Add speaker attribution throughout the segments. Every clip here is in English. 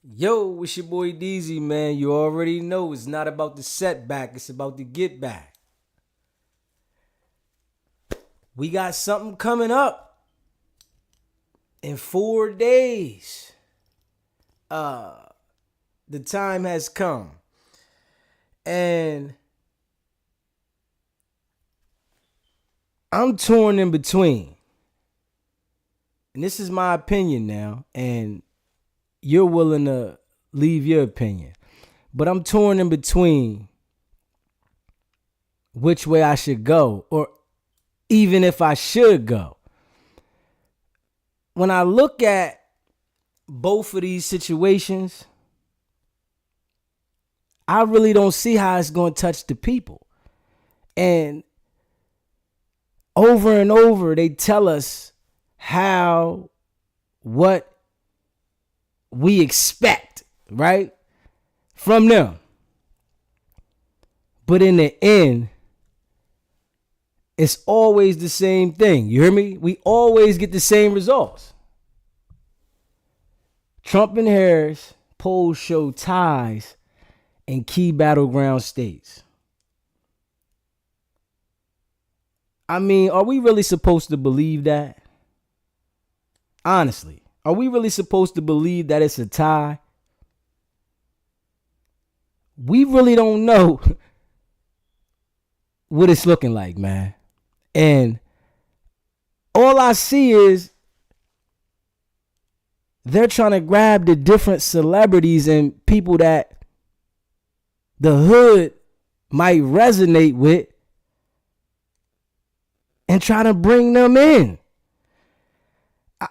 Speaker 1: Yo, it's your boy DZ, man. You already know it's not about the setback, it's about the get back. We got something coming up in 4 days. The time has come. And I'm torn in between. And this is my opinion now. And you're willing to leave your opinion. But I'm torn in between which way I should go, or even if I should go. When I look at both of these situations, I really don't see how it's going to touch the people. And over and over, they tell us what we expect, right, from them. But in the end, it's always the same thing. You hear me? We always get the same results. Trump and Harris polls show ties in key battleground states. I mean, are we really supposed to believe that? Honestly, are we really supposed to believe that it's a tie? We really don't know what it's looking like, man. And all I see is they're trying to grab the different celebrities and people that the hood might resonate with and try to bring them in.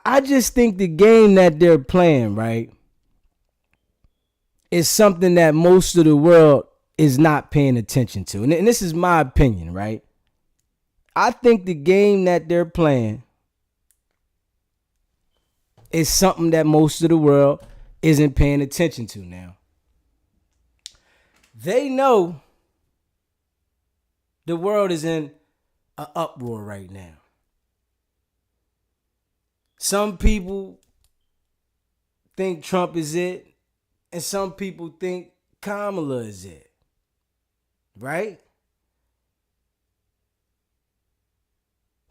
Speaker 1: I just think the game that they're playing, right, is something that most of the world is not paying attention to. And this is my opinion, right? I think the game that they're playing is something that most of the world isn't paying attention to now. They know the world is in an uproar right now. Some people think Trump is it, and some people think Kamala is it, right?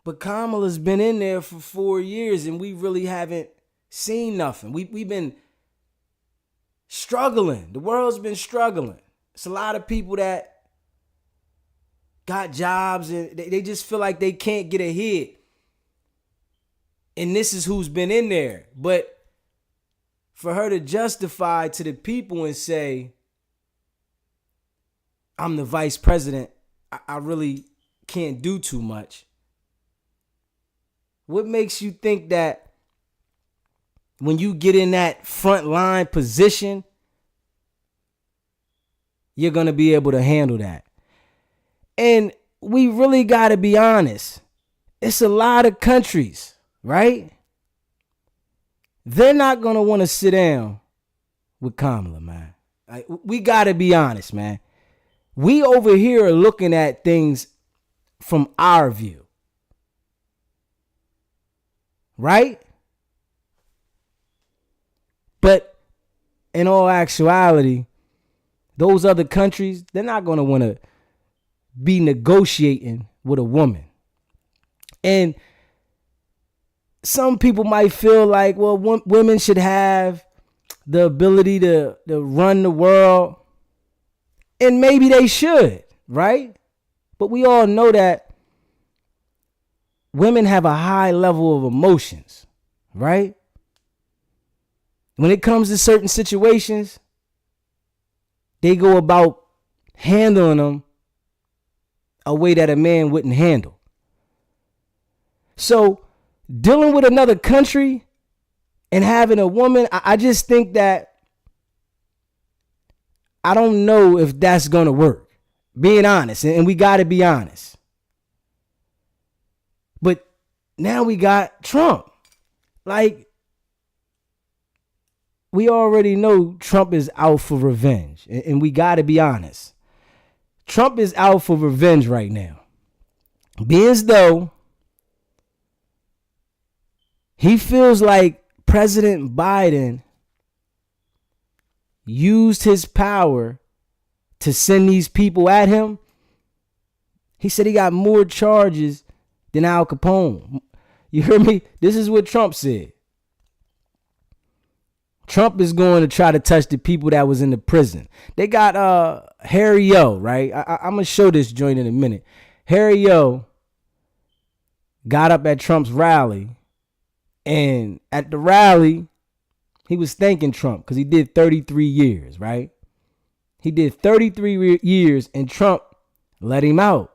Speaker 1: But Kamala's been in there for 4 years, and we really haven't seen nothing. We've been struggling. The world's been struggling. It's a lot of people that got jobs, and they just feel like they can't get ahead. And this is who's been in there. But for her to justify to the people and say, I'm the vice president, I really can't do too much. What makes you think that when you get in that front line position, you're going to be able to handle that? And we really got to be honest. It's a lot of countries, right? They're not going to want to sit down with Kamala, man. Like, we got to be honest, man. We over here are looking at things from our view. Right? But in all actuality, those other countries, they're not going to want to be negotiating with a woman. And some people might feel like, well, women should have the ability to run the world. And maybe they should, right? But we all know that women have a high level of emotions, right? When it comes to certain situations, they go about handling them a way that a man wouldn't handle. So dealing with another country and having a woman, I just think that I don't know if that's going to work. Being honest, and we got to be honest. But now we got Trump. Like, we already know Trump is out for revenge. And we got to be honest. Trump is out for revenge right now. Being as though he feels like President Biden used his power to send these people at him, he said he got more charges than Al Capone. You heard me? This is what Trump said. Trump is going to try to touch the people that was in the prison. They got Harry O, right? I'm going to show this joint in a minute. Harry O got up at Trump's rally, and at the rally, he was thanking Trump because he did 33 years, right? He did 33 years, and Trump let him out.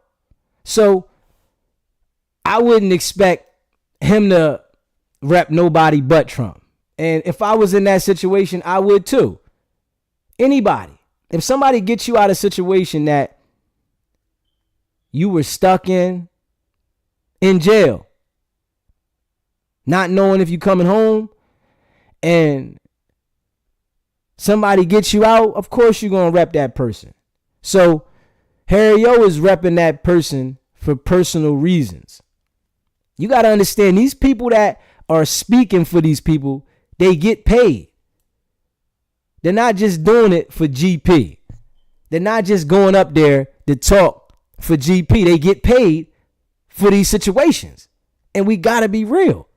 Speaker 1: So I wouldn't expect him to rep nobody but Trump. And if I was in that situation, I would too. Anybody. If somebody gets you out of a situation that you were stuck in jail, not knowing if you're coming home, and somebody gets you out, of course you're going to rep that person. So Harry O is repping that person for personal reasons. You got to understand, these people that are speaking for these people, they get paid. They're not just doing it for GP. They're not just going up there to talk for GP. They get paid for these situations. And we got to be real.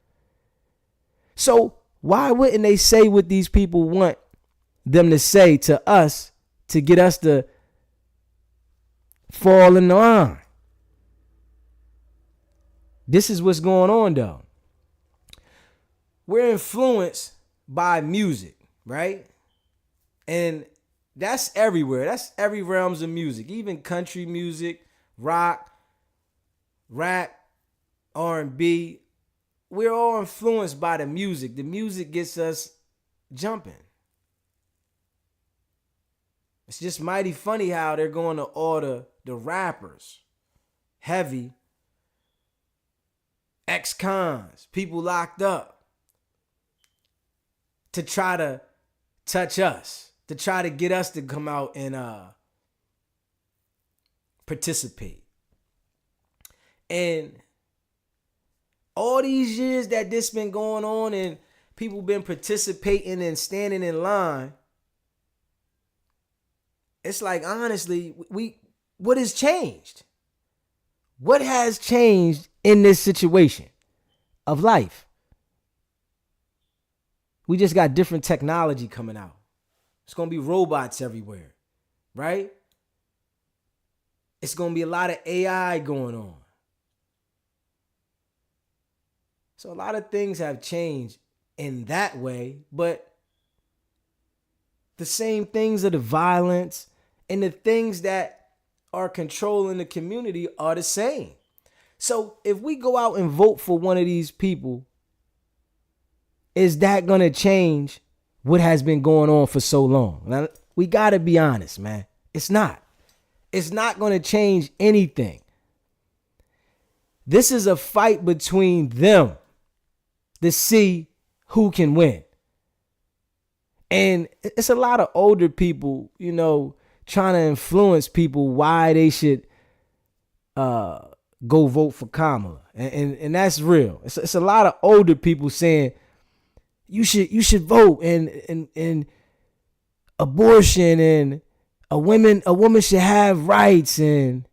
Speaker 1: So why wouldn't they say what these people want them to say to us to get us to fall in line? This is what's going on, though. We're influenced by music, right? And that's everywhere. That's every realms of music, even country music, rock, rap, R&B. We're all influenced by the music. The music gets us jumping. It's just mighty funny how they're going to order the rappers, Heavy, ex-cons, people locked up, to try to touch us, to try to get us to come out and participate. And all these years that this been going on and people been participating and standing in line, it's like, honestly, what has changed? What has changed in this situation of life? We just got different technology coming out. It's going to be robots everywhere, right? It's going to be a lot of AI going on. So a lot of things have changed in that way, but the same things are the violence and the things that are controlling the community are the same. So if we go out and vote for one of these people, is that going to change what has been going on for so long? Now, we got to be honest, man. It's not. It's not going to change anything. This is a fight between them to see who can win. And it's a lot of older people, trying to influence people why they should go vote for Kamala. And that's real. It's a lot of older people saying you should vote and abortion and a woman should have rights. And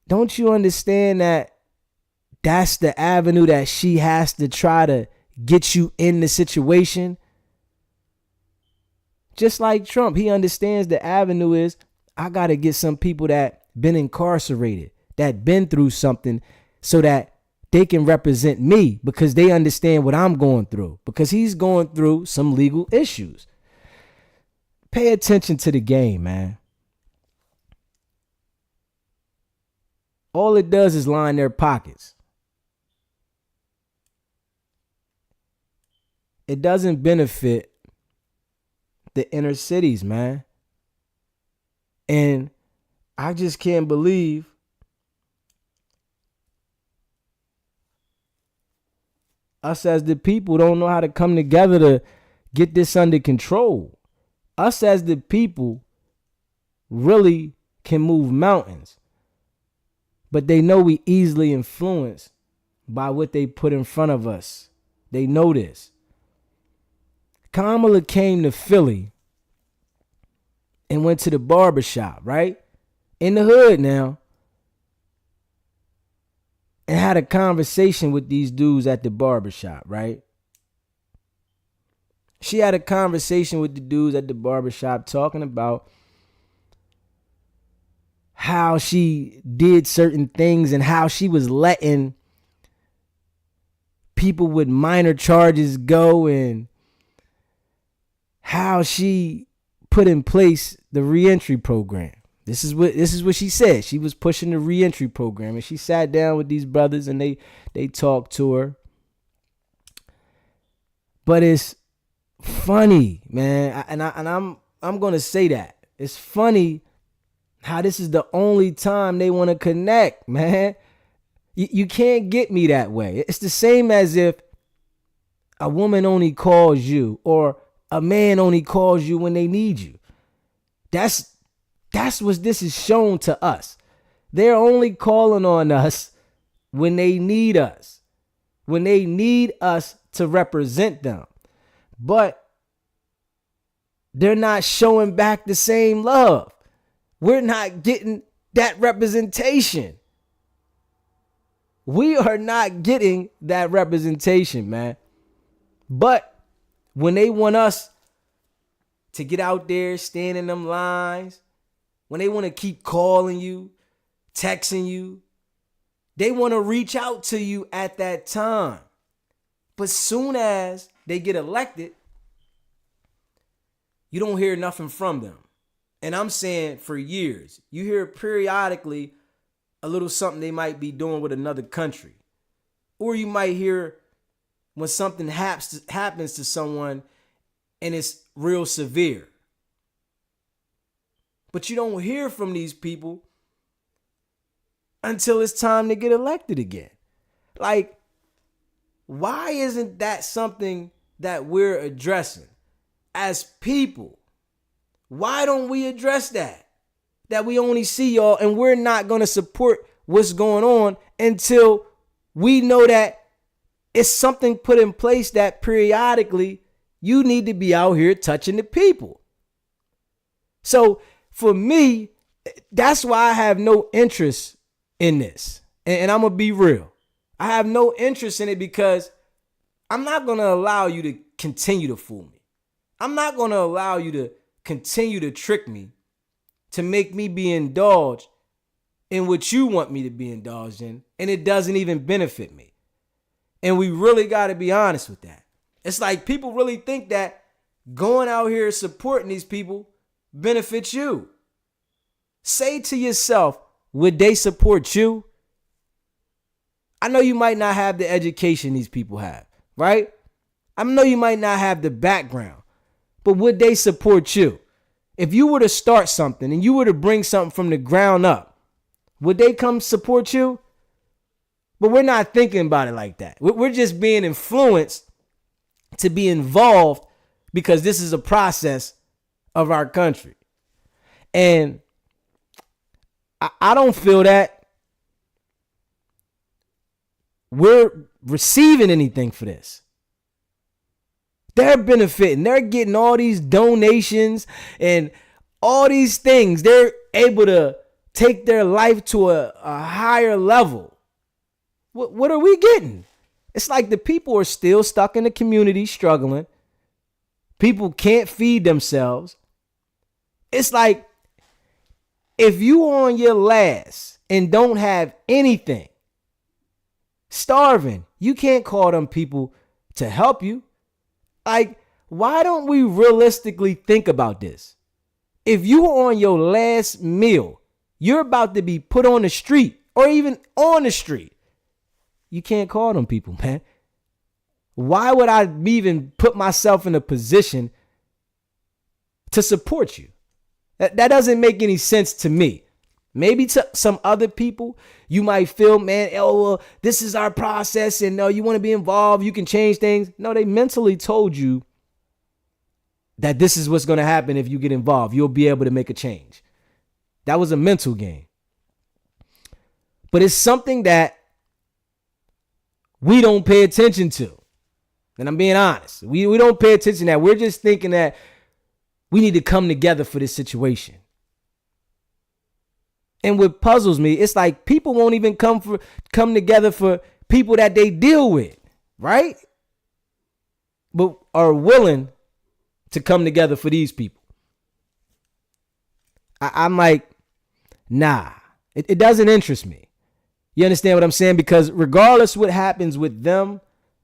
Speaker 1: don't you understand that that's the avenue that she has to try to get you in the situation? Just like Trump, he understands the avenue is, I got to get some people that been incarcerated, that been through something, so that they can represent me, because they understand what I'm going through, because he's going through some legal issues. Pay attention to the game, man. All it does is line their pockets. It doesn't benefit the inner cities, man. And I just can't believe us as the people don't know how to come together to get this under control. Us as the people really can move mountains, but they know we easily influenced by what they put in front of us. They know this. Kamala came to Philly and went to the barbershop, right? In the hood now. And had a conversation with these dudes at the barbershop, right? She had a conversation with the dudes at the barbershop talking about how she did certain things and how she was letting people with minor charges go, and how she put in place the reentry program. This is what she said. She was pushing the reentry program, and she sat down with these brothers and they talked to her. But it's funny, man, and I'm gonna say that it's funny how this is the only time they want to connect, man. You can't get me that way. It's the same as if a woman only calls you or a man only calls you when they need you. That's what this is shown to us. They're only calling on us when they need us, when they need us to represent them. But they're not showing back the same love. We're not getting that representation. We are not getting that representation, man. But when they want us to get out there, stand in them lines, when they want to keep calling you, texting you, they want to reach out to you at that time. But soon as they get elected, you don't hear nothing from them. And I'm saying for years, you hear periodically a little something they might be doing with another country. Or you might hear when something happens to someone and it's real severe. But you don't hear from these people until it's time to get elected again. Like, why isn't that something that we're addressing as people? Why don't we address that? That we only see y'all and we're not going to support what's going on until we know that it's something put in place that periodically you need to be out here touching the people. So for me, that's why I have no interest in this. And I'm going to be real. I have no interest in it because I'm not going to allow you to continue to fool me. I'm not going to allow you to continue to trick me, to make me be indulged in what you want me to be indulged in, and it doesn't even benefit me. And we really got to be honest with that. It's like people really think that going out here supporting these people benefits you. Say to yourself, would they support you? I know you might not have the education these people have, right? I know you might not have the background, but would they support you? If you were to start something and you were to bring something from the ground up, would they come support you? But we're not thinking about it like that. We're just being influenced to be involved because this is a process of our country. And I don't feel that we're receiving anything for this. They're benefiting. They're getting all these donations and all these things. They're able to take their life to a higher level. What are we getting? It's like the people are still stuck in the community struggling. People can't feed themselves. It's like if you on your last and don't have anything, starving, you can't call them people to help you. Like, why don't we realistically think about this? If you are on your last meal, you're about to be put on the street or even on the street. You can't call them people, man. Why would I even put myself in a position to support you? That doesn't make any sense to me. Maybe to some other people, you might feel, man, oh, well, this is our process and no, you want to be involved, you can change things. No, they mentally told you that this is what's going to happen if you get involved. You'll be able to make a change. That was a mental game. But it's something that we don't pay attention to. And I'm being honest. We don't pay attention to that. We're just thinking that we need to come together for this situation. And what puzzles me, it's like people won't even come together for people that they deal with, right? But are willing to come together for these people. I'm like, nah, it doesn't interest me. You understand what I'm saying? Because regardless what happens with them,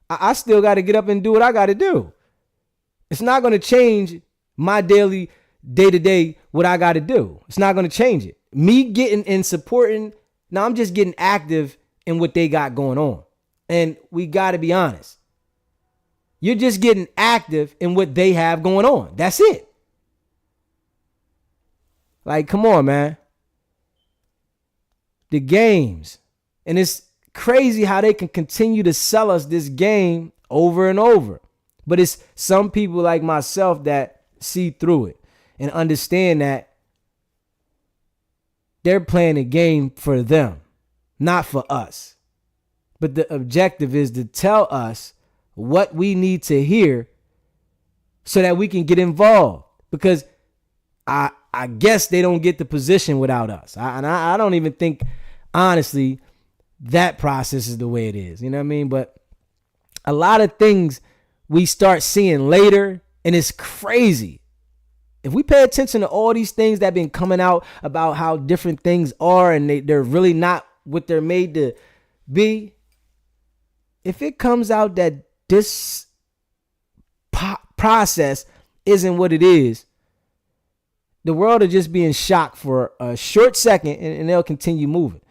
Speaker 1: I still got to get up and do what I got to do. It's not going to change my daily, day-to-day, what I got to do. It's not going to change it. Me getting and supporting, now I'm just getting active in what they got going on. And we got to be honest. You're just getting active in what they have going on. That's it. Like, come on, man. The games. And it's crazy how they can continue to sell us this game over and over. But it's some people like myself that see through it and understand that they're playing a game for them, not for us. But the objective is to tell us what we need to hear so that we can get involved. Because I guess they don't get the position without us. I don't even think, honestly, that process is the way it is. You know what I mean? But a lot of things we start seeing later, and it's crazy. If we pay attention to all these things that have been coming out about how different things are and they're really not what they're made to be, if it comes out that this process isn't what it is, the world will just be in shock for a short second and they'll continue moving.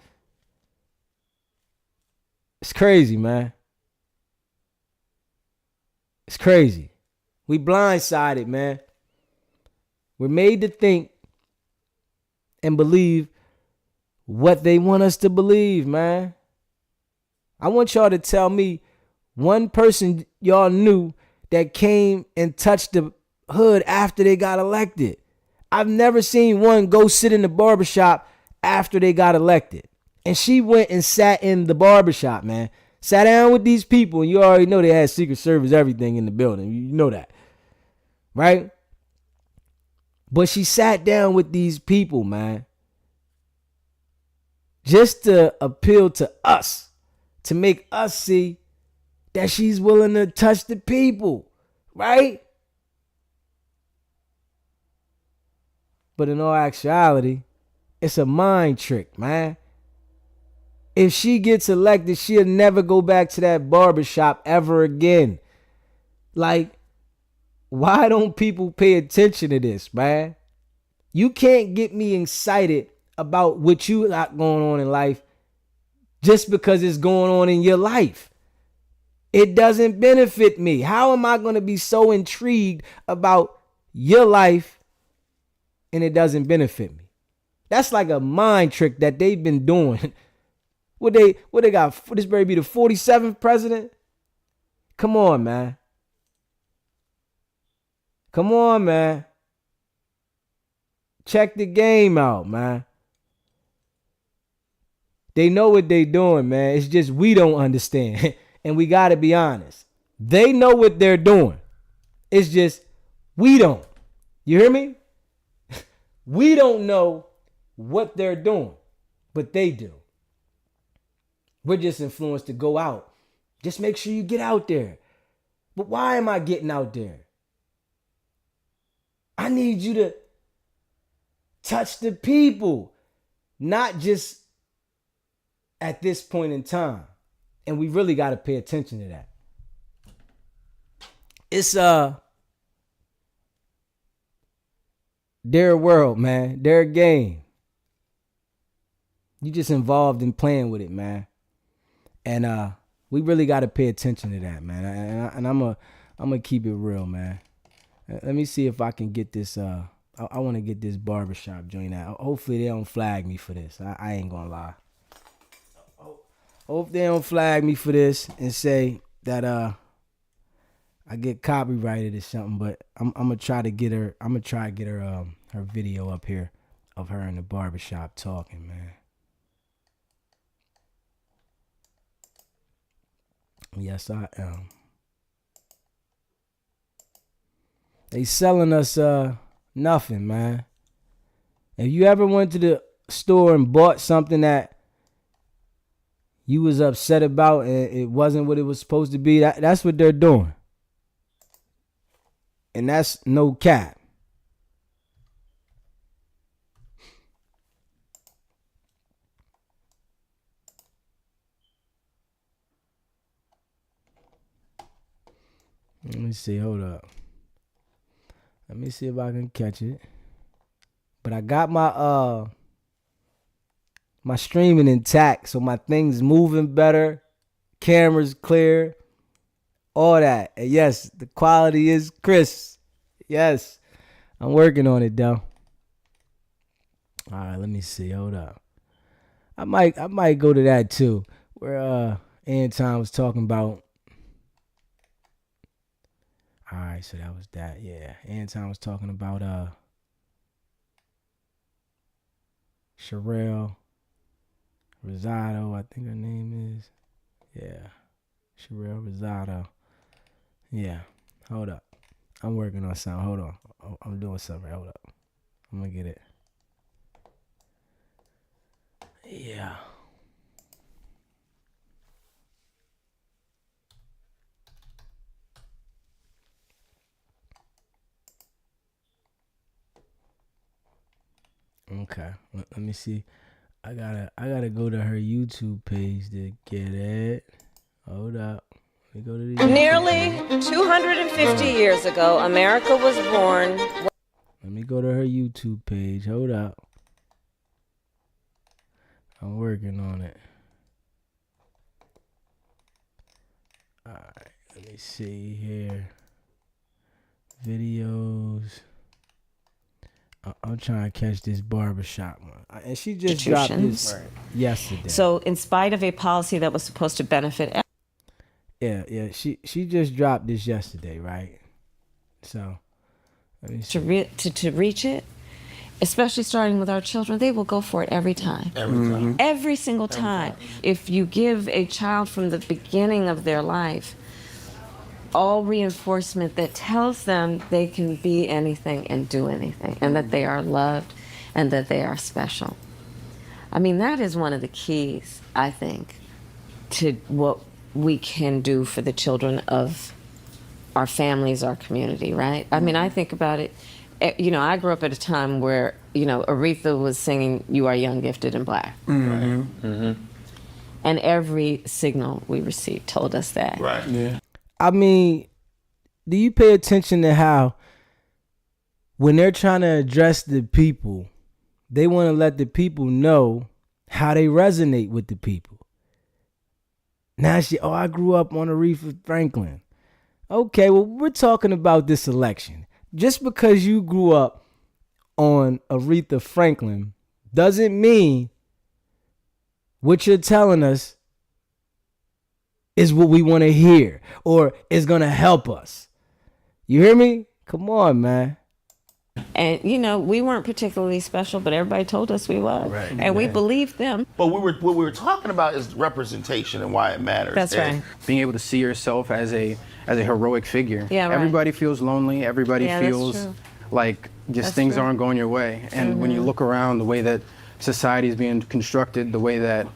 Speaker 1: It's crazy, man. It's crazy. We blindsided, man. We're made to think and believe what they want us to believe, man. I want y'all to tell me one person y'all knew that came and touched the hood after they got elected. I've never seen one go sit in the barbershop after they got elected. And she went and sat in the barbershop, man. Sat down with these people, and you already know they had Secret Service, everything in the building. You know that, right? But she sat down with these people, man, just to appeal to us, to make us see that she's willing to touch the people, right? But in all actuality, it's a mind trick, man. If she gets elected, she'll never go back to that barbershop ever again. Like, why don't people pay attention to this, man? You can't get me excited about what you got going on in life just because it's going on in your life. It doesn't benefit me. How am I going to be so intrigued about your life and it doesn't benefit me? That's like a mind trick that they've been doing. What they got? Would this better be the 47th president? Come on, man. Come on, man. Check the game out, man. They know what they doing, man. It's just we don't understand. And we got to be honest. They know what they're doing. It's just we don't. You hear me? We don't know what they're doing, but they do. We're just influenced to go out. Just make sure you get out there. But why am I getting out there? I need you to touch the people, not just at this point in time. And we really got to pay attention to that. It's their world, man. Their game. You just involved in playing with it, man. And we really got to pay attention to that, man. And I'm gonna keep it real, man. Let me see if I can get this. I want to get this barbershop joint out. Hopefully they don't flag me for this. I ain't gonna lie. Hope they don't flag me for this and say that I get copyrighted or something. But I'm gonna try to get her. I'm gonna try to get her her video up here of her in the barbershop talking, man. Yes, I am. They selling us nothing, man. If you ever went to the store and bought something that you was upset about and it wasn't what it was supposed to be, that's what they're doing. And that's no cap. Let me see, hold up. Let me see if I can catch it. But I got my my streaming intact, so my thing's moving better, camera's clear, all that. And yes, the quality is crisp. Yes, I'm working on it though. All right, let me see. Hold up. I might go to that too, where Anton was talking about. All right, so that was that. Yeah, Anton was talking about Sherelle Rosado, I think her name is. Yeah, Sherelle Rosado. Yeah, hold up. I'm working on something. Hold on. I'm doing something. Hold up. I'm going to get it. Yeah. Okay. Let me see. I gotta go to her YouTube page to get it. Hold up. Let me go to the
Speaker 2: Nearly 250 years ago, America was born.
Speaker 1: Let me go to her YouTube page. Hold up. I'm working on it. Alright, let me see here. Videos. I'm trying to catch this barbershop one. And she just dropped this yesterday.
Speaker 2: So in spite of a policy that was supposed to benefit
Speaker 1: Yeah. She just dropped this yesterday, right? So let me see.
Speaker 2: to reach it, especially starting with our children, they will go for it every time. Every single time. If you give a child from the beginning of their life all reinforcement that tells them they can be anything and do anything, and that they are loved and that they are special. I mean, that is one of the keys, I think, to what we can do for the children of our families, our community, right? I mean, I think about it, you know, I grew up at a time where, you know, Aretha was singing "You Are Young, Gifted, and Black." And every signal we received told us that.
Speaker 3: Right. Yeah.
Speaker 1: I mean, do you pay attention to how when they're trying to address the people, they want to let the people know how they resonate with the people? Now I grew up on Aretha Franklin. Okay, well, we're talking about this election. Just because you grew up on Aretha Franklin doesn't mean what you're telling us is what we want to hear or is going to help us. You hear me? Come on, man.
Speaker 2: And, you know, we weren't particularly special, but everybody told us we was. Right. And we believed them.
Speaker 3: But what we were talking about is representation and why it matters.
Speaker 2: That's right.
Speaker 4: Being able to see yourself as a heroic figure.
Speaker 2: Yeah, right.
Speaker 4: Everybody feels lonely. Everybody feels like things aren't going your way. And when you look around, the way that society is being constructed, the way that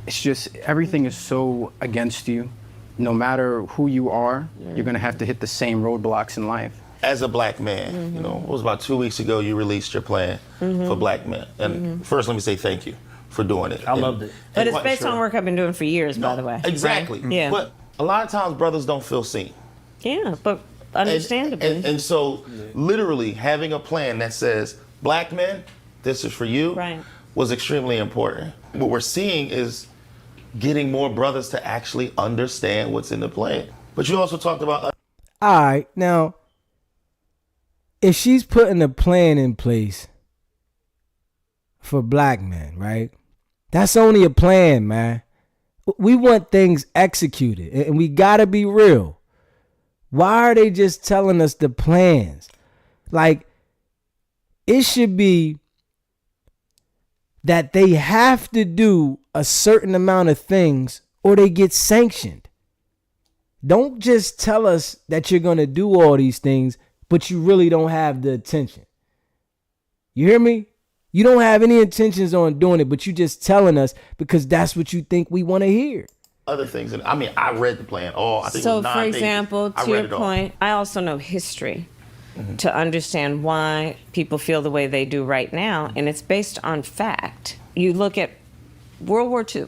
Speaker 4: it's just everything is so against you. No matter who you are, you're going to have to hit the same roadblocks in life.
Speaker 3: As a black man, you know, it was about 2 weeks ago you released your plan for black men. And first, let me say thank you for doing it.
Speaker 5: I loved it.
Speaker 2: But it's based on work I've been doing for years, by the way.
Speaker 3: Exactly.
Speaker 2: Right? Yeah.
Speaker 3: But a lot of times brothers don't feel seen.
Speaker 2: Yeah, but understandably.
Speaker 3: And so literally having a plan that says, black men, this is for you, was extremely important. What we're seeing is getting more brothers to actually understand what's in the plan. But you also talked about...
Speaker 1: All right, now, if she's putting a plan in place for black men, right? That's only a plan, man. We want things executed, and we gotta be real. Why are they just telling us the plans? Like, it should be that they have to do a certain amount of things or they get sanctioned. Don't just tell us that you're gonna do all these things, but you really don't have the attention. You hear me? You don't have any intentions on doing it, but you just telling us because that's what you think we want to hear.
Speaker 3: Other things, and I mean, I read the plan. I think it
Speaker 2: So,
Speaker 3: was 9
Speaker 2: for
Speaker 3: pages.
Speaker 2: example,
Speaker 3: I
Speaker 2: to
Speaker 3: read
Speaker 2: your
Speaker 3: it all.
Speaker 2: point, I also know history to understand why people feel the way they do right now, and it's based on fact. You look at World War II.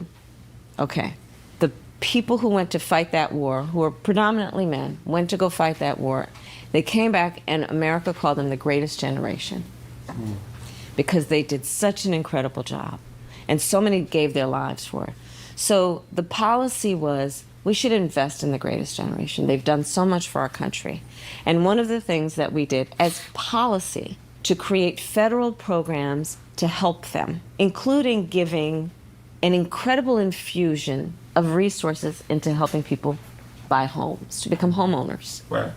Speaker 2: Okay. The people who went to fight that war, who were predominantly men, went to go fight that war. They came back, and America called them the greatest generation because they did such an incredible job, and so many gave their lives for it. So the policy was, we should invest in the greatest generation. They've done so much for our country. And one of the things that we did as policy to create federal programs to help them, including giving an incredible infusion of resources into helping people buy homes, to become homeowners.
Speaker 3: Right.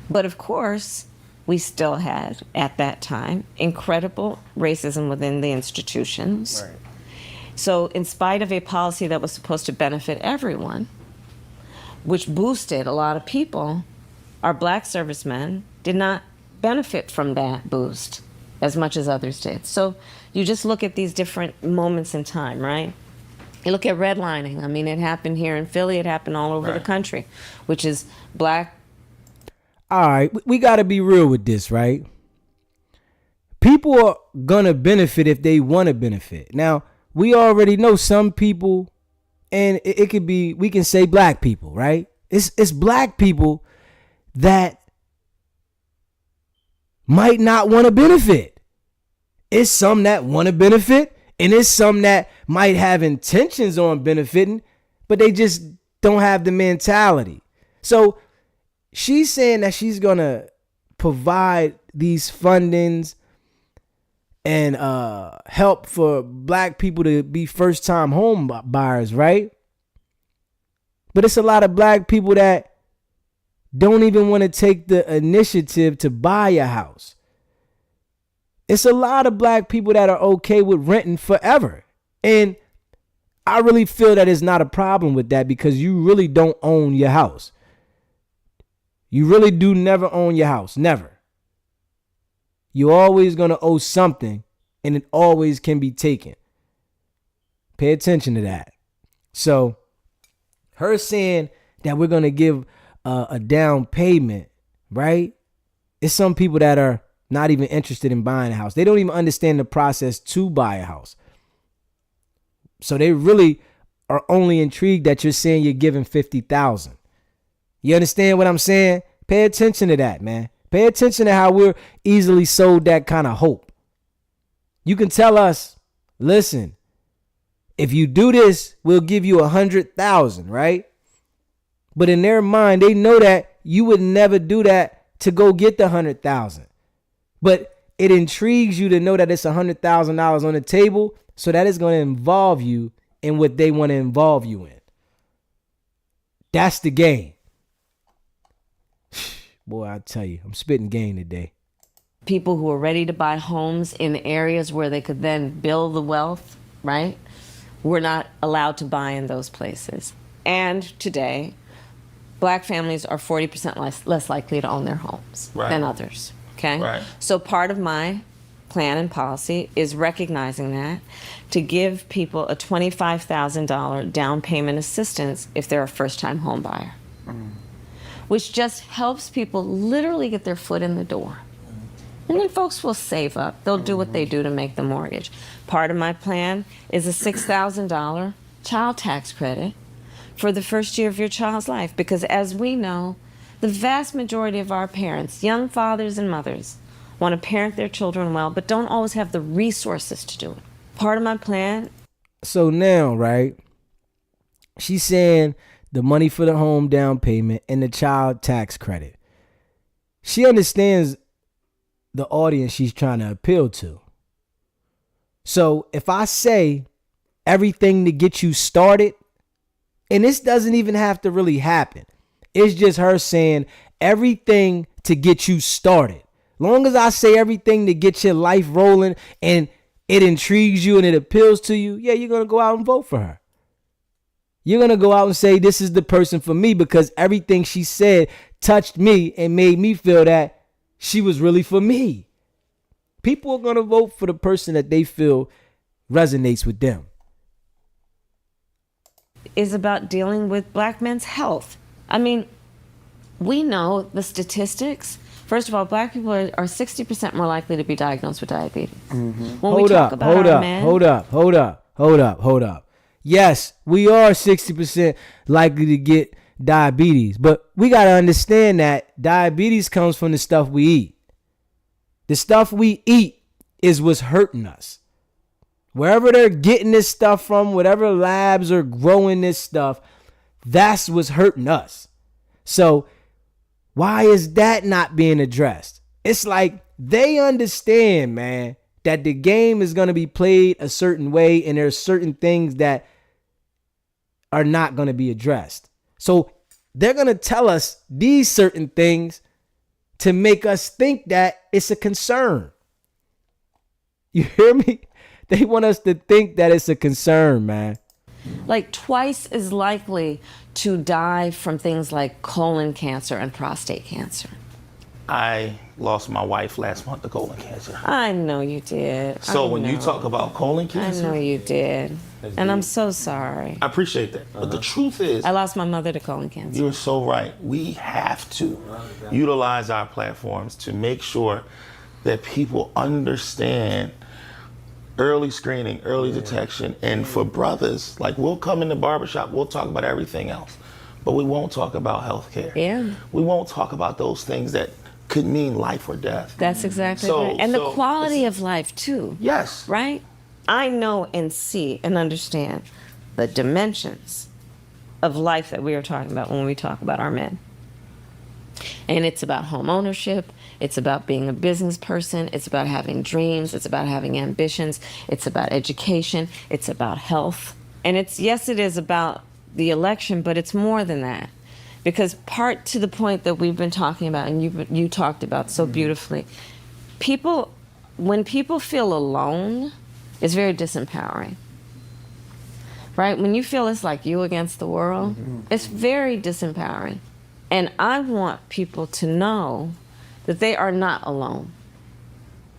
Speaker 2: But of course, we still had, at that time, incredible racism within the institutions.
Speaker 3: Right.
Speaker 2: So in spite of a policy that was supposed to benefit everyone, which boosted a lot of people, our black servicemen did not benefit from that boost as much as others did. So you just look at these different moments in time, right? You look at redlining. I mean, it happened here in Philly. It happened all over the country, which is black.
Speaker 1: All right, we got to be real with this, right? People are going to benefit if they want to benefit. Now, we already know some people, and it could be, we can say black people, right? It's black people that might not want to benefit. It's some that want to benefit, and it's some that might have intentions on benefiting, but they just don't have the mentality. So she's saying that she's going to provide these fundings and help for black people to be first-time home buyers, right? But it's a lot of black people that don't even want to take the initiative to buy a house. It's a lot of black people that are okay with renting forever. And I really feel that it's not a problem with that because you really don't own your house. You really do never own your house. Never. You're always going to owe something, and it always can be taken. Pay attention to that. So her saying that we're going to give a down payment, right? It's some people that are not even interested in buying a house. They don't even understand the process to buy a house. So they really are only intrigued that you're saying you're giving $50,000. You understand what I'm saying? Pay attention to that, man. Pay attention to how we're easily sold that kind of hope. You can tell us, listen, if you do this, we'll give you 100,000, right? But in their mind, they know that you would never do that to go get the 100,000. But it intrigues you to know that it's $100,000 on the table, so that is going to involve you in what they want to involve you in. That's the game. Boy, I tell you, I'm spitting game today.
Speaker 2: People who are ready to buy homes in areas where they could then build the wealth, right? We're not allowed to buy in those places. And today, black families are 40% less likely to own their homes than others, okay?
Speaker 3: Right.
Speaker 2: So part of my plan and policy is recognizing that, to give people a $25,000 down payment assistance if they're a first-time home buyer. Which just helps people literally get their foot in the door. And then folks will save up. They'll do what they do to make the mortgage. Part of my plan is a $6,000 child tax credit for the first year of your child's life. Because as we know, the vast majority of our parents, young fathers and mothers, want to parent their children well, but don't always have the resources to do it. Part of my plan.
Speaker 1: So now, right, she's saying the money for the home down payment and the child tax credit. She understands the audience she's trying to appeal to. So if I say everything to get you started, and this doesn't even have to really happen, it's just her saying everything to get you started. Long as I say everything to get your life rolling and it intrigues you and it appeals to you, yeah, you're going to go out and vote for her. You're going to go out and say, this is the person for me, because everything she said touched me and made me feel that she was really for me. People are going to vote for the person that they feel resonates with them.
Speaker 2: Is about dealing with black men's health. I mean, we know the statistics. First of all, black people are 60% more likely to be diagnosed with diabetes. When we talk about our men,
Speaker 1: hold up. Yes, we are 60% likely to get diabetes, but we got to understand that diabetes comes from the stuff we eat. The stuff we eat is what's hurting us. Wherever they're getting this stuff from, whatever labs are growing this stuff, that's what's hurting us. So why is that not being addressed? It's like they understand, man, that the game is going to be played a certain way and there's certain things that are not going to be addressed. So they're going to tell us these certain things to make us think that it's a concern. You hear me? They want us to think that it's a concern, man.
Speaker 2: like twice as likely to die from things like colon cancer and prostate cancer.
Speaker 3: I lost my wife last month to colon cancer.
Speaker 2: I know you did.
Speaker 3: So when you talk about colon cancer,
Speaker 2: I know you did. And I'm so sorry.
Speaker 3: I appreciate that. But the truth is,
Speaker 2: I lost my mother to colon cancer.
Speaker 3: you're so right. We have to utilize our platforms to make sure that people understand early screening, early detection. And for brothers, like we'll come in the barbershop, we'll talk about everything else, but we won't talk about healthcare.
Speaker 2: Yeah.
Speaker 3: We won't talk about those things that could mean life or death.
Speaker 2: That's exactly right. And the quality of life too.
Speaker 3: Yes.
Speaker 2: Right? I know and see and understand the dimensions of life that we are talking about when we talk about our men. And it's about home ownership. It's about being a business person. It's about having dreams. It's about having ambitions. It's about education. It's about health. And it's, yes, it is about the election, but it's more than that. Because part to the point that we've been talking about, and you talked about so beautifully, when people feel alone, it's very disempowering. Right? When you feel it's like you against the world, it's very disempowering. And I want people to know that they are not alone.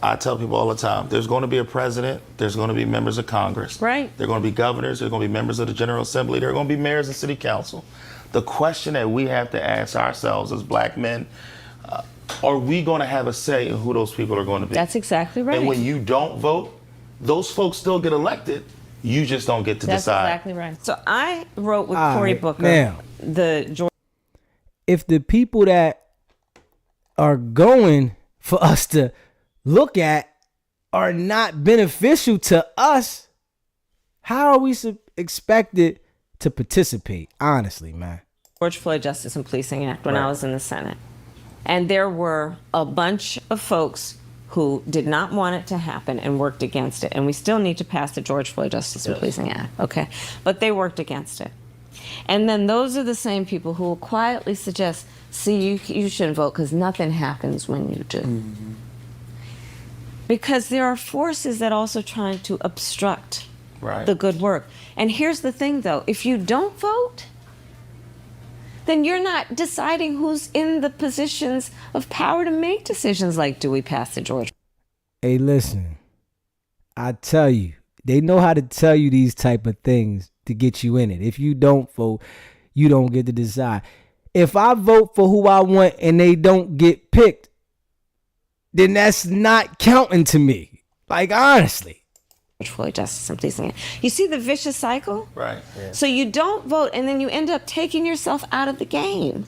Speaker 3: I tell people all the time, there's going to be a president, there's going to be members of Congress.
Speaker 2: Right.
Speaker 3: There are going to be governors, there are going to be members of the General Assembly, there are going to be mayors and city council. The question that we have to ask ourselves as black men, are we going to have a say in who those people are going to be?
Speaker 2: That's exactly right.
Speaker 3: And when you don't vote, those folks still get elected. You just don't get to decide.
Speaker 2: That's exactly right. So I wrote with Cory Booker,
Speaker 1: now,
Speaker 2: the George.
Speaker 1: If the people that are going for us to look at are not beneficial to us, how are we expected to participate? Honestly, man.
Speaker 2: George Floyd Justice and Policing Act when I was in the Senate. And there were a bunch of folks who did not want it to happen and worked against it. And we still need to pass the George Floyd Justice and Policing Act, okay? But they worked against it. And then those are the same people who will quietly suggest, see, you shouldn't vote because nothing happens when you do. Mm-hmm. Because there are forces that also trying to obstruct the good work. And here's the thing, though. If you don't vote, then you're not deciding who's in the positions of power to make decisions like, do we pass the George?
Speaker 1: Hey, listen, I tell you, they know how to tell you these type of things to get you in it. If you don't vote, you don't get to decide. If I vote for who I want and they don't get picked, then that's not counting to me. Like, honestly.
Speaker 2: Floyd Justice and Policing Act. You see the vicious cycle?
Speaker 3: Right.
Speaker 2: Yeah. So you don't vote and then you end up taking yourself out of the game.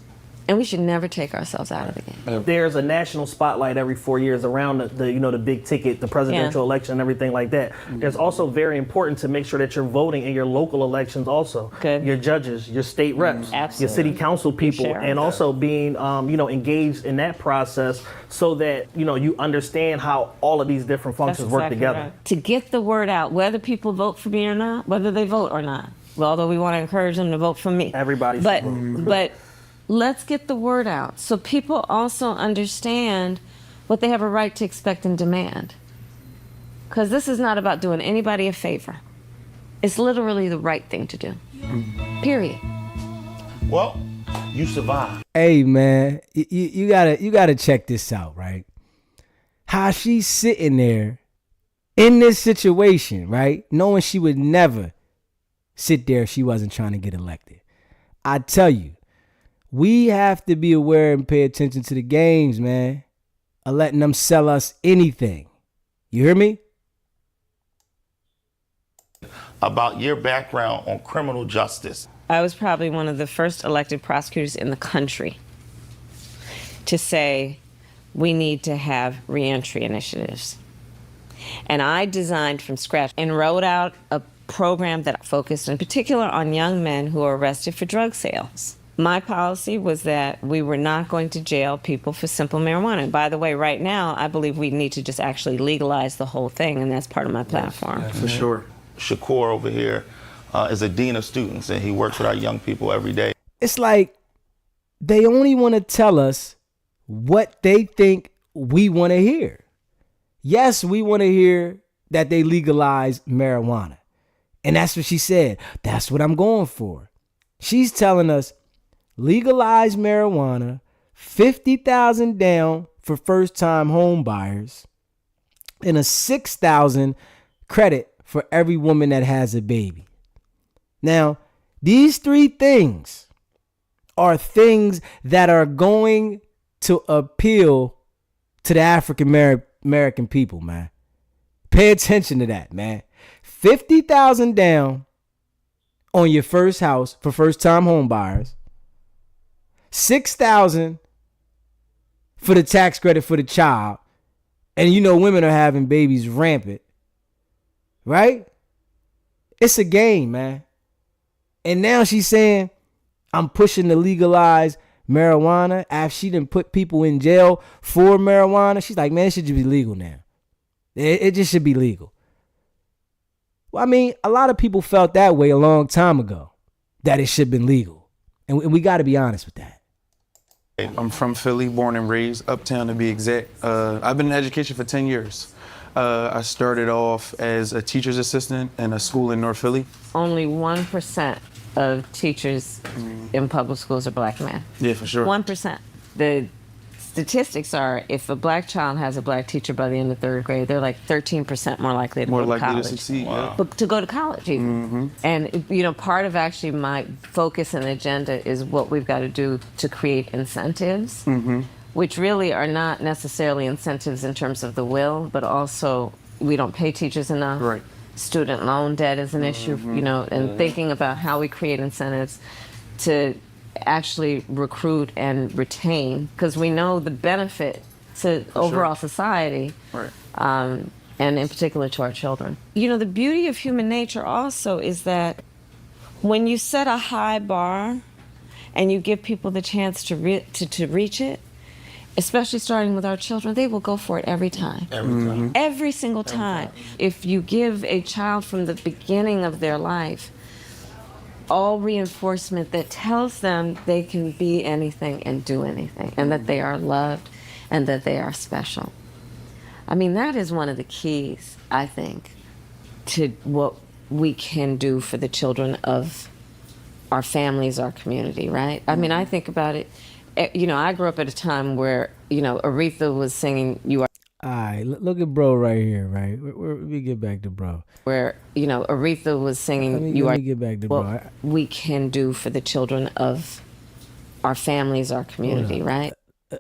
Speaker 2: And we should never take ourselves out of the game.
Speaker 5: There's a national spotlight every 4 years around the big ticket, the presidential election and everything like that. There's also very important to make sure that you're voting in your local elections also.
Speaker 2: Good.
Speaker 5: Your judges, your state reps, your city council people, and also being engaged in that process so that you understand how all of these different functions work together.
Speaker 2: Right. To get the word out, whether people vote for me or not, whether they vote or not. Well, although we want to encourage them to vote for me.
Speaker 5: Everybody should vote.
Speaker 2: But let's get the word out so people also understand what they have a right to expect and demand. Because this is not about doing anybody a favor. It's literally the right thing to do. Period.
Speaker 3: Well, you survive.
Speaker 1: Hey man, you gotta check this out, right? How she's sitting there in this situation, right? Knowing she would never sit there if she wasn't trying to get elected. I tell you, we have to be aware and pay attention to the games, man, of letting them sell us anything. You hear me?
Speaker 3: About your background on criminal justice.
Speaker 2: I was probably one of the first elected prosecutors in the country to say we need to have reentry initiatives. And I designed from scratch and wrote out a program that focused in particular on young men who are arrested for drug sales. My policy was that we were not going to jail people for simple marijuana. And by the way, right now, I believe we need to just actually legalize the whole thing, and that's part of my platform.
Speaker 4: Yeah, for sure.
Speaker 3: Shakur over here is a dean of students, and he works with our young people every day.
Speaker 1: It's like they only want to tell us what they think we want to hear. Yes, we want to hear that they legalize marijuana. And that's what she said. That's what I'm going for. She's telling us legalize marijuana, $50,000 down for first-time home buyers, and a $6,000 credit for every woman that has a baby. Now, these three things are things that are going to appeal to the African American people, man. Pay attention to that, man. $50,000 down on your first house for first-time home buyers. $6,000 for the tax credit for the child. And you know women are having babies rampant. Right? It's a game, man. And now she's saying, I'm pushing to legalize marijuana after she done put people in jail for marijuana. She's like, man, it should just be legal now. It just should be legal. Well, I mean, a lot of people felt that way a long time ago, that it should have been legal. And we got to be honest with that.
Speaker 6: I'm from Philly, born and raised, uptown to be exact. I've been in education for 10 years. I started off as a teacher's assistant in a school in North Philly.
Speaker 2: Only 1% of teachers in public schools are black men.
Speaker 6: Yeah, for sure.
Speaker 2: 1%. The statistics are if a black child has a black teacher by the end of third grade, they're like 13% more likely to go to college.
Speaker 6: To succeed. Wow.
Speaker 2: But to go to college even. And you know, part of actually my focus and agenda is what we've got to do to create incentives, which really are not necessarily incentives in terms of the will, but also we don't pay teachers enough.
Speaker 6: Right.
Speaker 2: Student loan debt is an issue, you know, and thinking about how we create incentives to actually recruit and retain, because we know the benefit to overall society,
Speaker 6: Right.
Speaker 2: and in particular to our children. You know, the beauty of human nature also is that when you set a high bar and you give people the chance to reach it, especially starting with our children, they will go for it every time.
Speaker 3: Every time.
Speaker 2: Every single time. If you give a child from the beginning of their life all reinforcement that tells them they can be anything and do anything, and that they are loved and that they are special. I mean, that is one of the keys, I think, to what we can do for the children of our families, our community, right? I mean, I think about it, you know, I grew up at a time where, you know, Aretha was singing "You Are."
Speaker 1: All right, look at bro right here, right? Let me get back to bro.
Speaker 2: Where, you know, Aretha was singing "You Are."
Speaker 1: Let me get back to bro.
Speaker 2: What we can do for the children of our families, our community, right?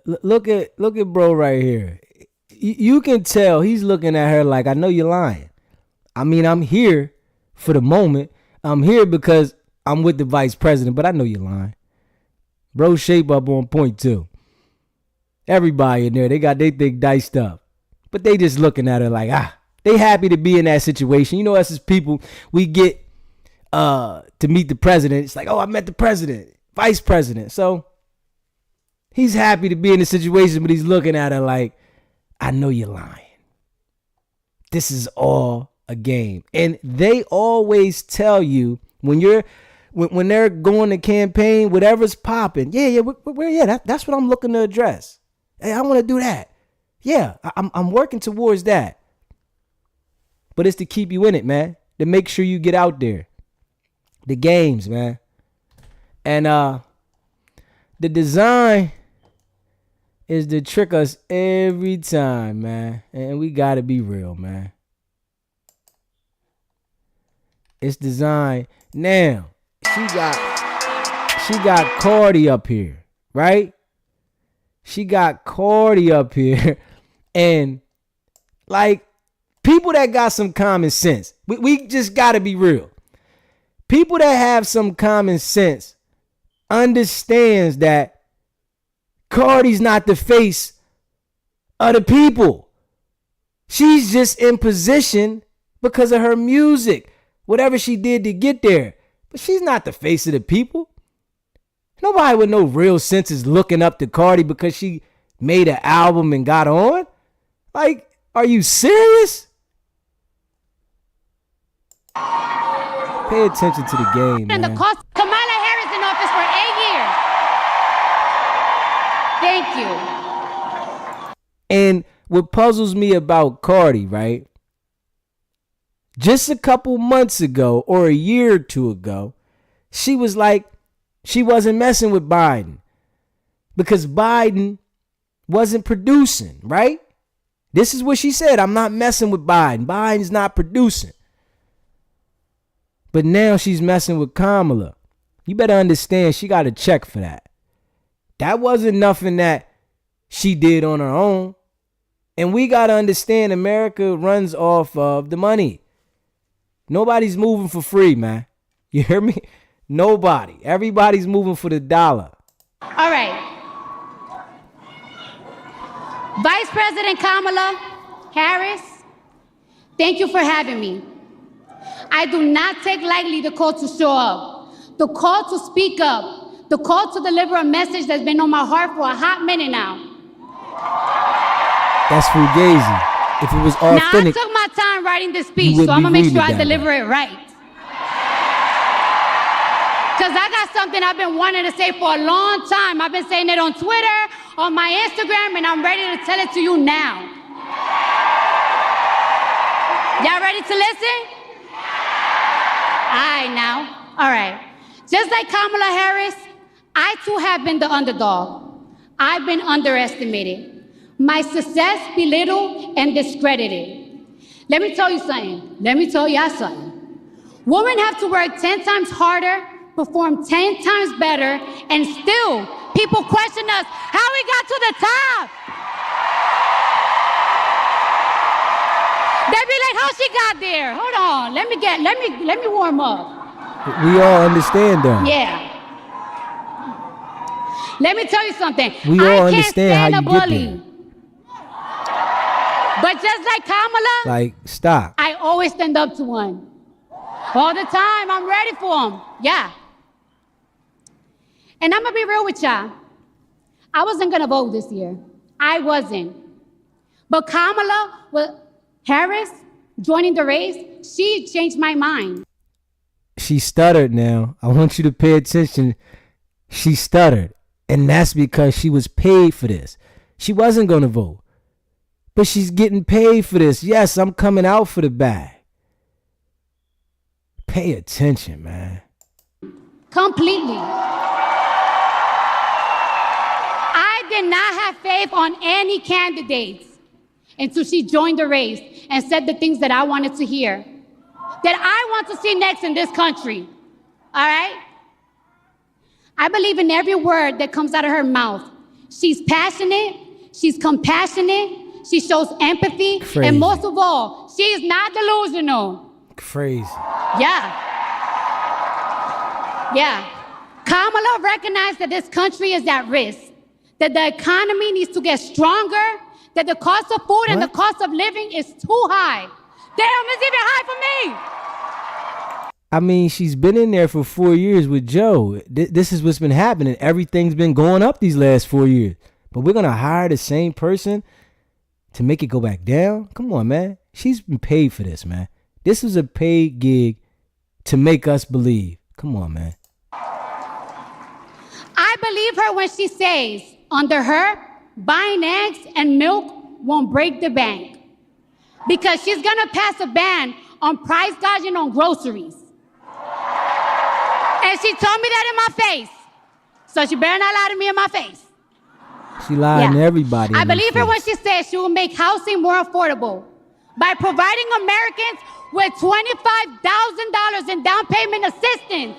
Speaker 1: Look at bro right here. You can tell he's looking at her like, I know you're lying. I mean, I'm here for the moment. I'm here because I'm with the vice president, but I know you're lying. Bro shape up on point too. Everybody in there, they got their thing diced up. But they just looking at her like, they happy to be in that situation. You know, us as people, we get to meet the president. It's like, oh, I met the president, vice president. So he's happy to be in the situation, but he's looking at her like, I know you're lying. This is all a game. And they always tell you when they're going to campaign, whatever's popping, that's what I'm looking to address. Hey, I want to do that. Yeah, I'm working towards that. But it's to keep you in it, man. To make sure you get out there. The games, man. And The design is to trick us every time, man. And we gotta be real, man. It's designed. Now, she got Cardi up here, right? She got Cardi up here. And like, people that got some common sense, we just gotta be real. People that have some common sense understands that Cardi's not the face of the people. She's just in position because of her music, whatever she did to get there. But she's not the face of the people. Nobody with no real sense is looking up to Cardi because she made an album and got on. Like, are you serious? Pay attention to the game, man.
Speaker 7: And the cost Kamala Harris in office for 8 years. Thank you.
Speaker 1: And what puzzles me about Cardi, right? Just a couple months ago or a year or two ago, she was like, she wasn't messing with Biden because Biden wasn't producing, right? This is what she said. I'm not messing with Biden. Biden's not producing. But now she's messing with Kamala. You better understand she got a check for that. That wasn't nothing that she did on her own. And we got to understand America runs off of the money. Nobody's moving for free, man. You hear me? Nobody. Everybody's moving for the dollar.
Speaker 7: All right. Vice President Kamala Harris, thank you for having me. I do not take lightly the call to show up, the call to speak up, the call to deliver a message that's been on my heart for a hot minute now.
Speaker 1: That's Fugazi. If it was authentic.
Speaker 7: Now, I took my time writing this speech, so I'm going to make sure I deliver it right. Because I got something I've been wanting to say for a long time. I've been saying it on Twitter, on my Instagram, and I'm ready to tell it to you now. Y'all ready to listen? All right, now. All right. Just like Kamala Harris, I too have been the underdog. I've been underestimated. My success belittled and discredited. Let me tell you something. Let me tell y'all something. Women have to work 10 times harder, perform 10 times better, and still people question us how we got to the top. They be like, how she got there? Hold on, let me warm up.
Speaker 1: We all understand though.
Speaker 7: Yeah. Let me tell you something.
Speaker 1: We all understand how you get there.
Speaker 7: But just like Kamala,
Speaker 1: like, stop.
Speaker 7: I always stand up to one. All the time, I'm ready for him. Yeah. And I'm gonna be real with y'all. I wasn't gonna vote this year. I wasn't. But Kamala Harris joining the race, she changed my mind.
Speaker 1: She stuttered now. I want you to pay attention. She stuttered. And that's because she was paid for this. She wasn't gonna vote. But she's getting paid for this. Yes, I'm coming out for the bag. Pay attention, man.
Speaker 7: Completely. I did not have faith on any candidates until she joined the race and said the things that I wanted to hear, that I want to see next in this country. All right? I believe in every word that comes out of her mouth. She's passionate. She's compassionate. She shows empathy.
Speaker 1: Crazy.
Speaker 7: And most of all, she is not delusional.
Speaker 1: Crazy.
Speaker 7: Yeah. Yeah. Kamala recognized that this country is at risk, that the economy needs to get stronger, that the cost of food and the cost of living is too high. Damn, it's even high for me.
Speaker 1: I mean, she's been in there for 4 years with Joe. This is what's been happening. Everything's been going up these last 4 years. But we're going to hire the same person to make it go back down? Come on, man. She's been paid for this, man. This was a paid gig to make us believe. Come on, man.
Speaker 7: I believe her when she says, under her, buying eggs and milk won't break the bank. Because she's going to pass a ban on price gouging on groceries. And she told me that in my face. So she better not lie to me in my face.
Speaker 1: She lying to everybody.
Speaker 7: I believe her when she says she will make housing more affordable by providing Americans with $25,000 in down payment assistance.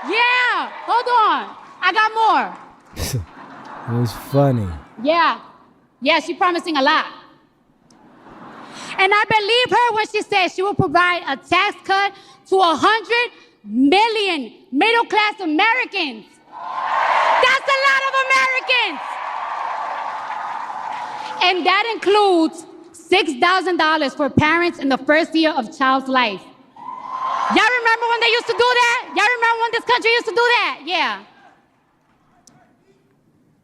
Speaker 7: Yeah. Hold on. I got more.
Speaker 1: It was funny.
Speaker 7: Yeah, she's promising a lot. And I believe her when she says she will provide a tax cut to 100 million middle-class Americans. That's a lot of Americans. And that includes $6,000 for parents in the first year of child's life. Y'all remember when they used to do that? Y'all remember when this country used to do that? Yeah.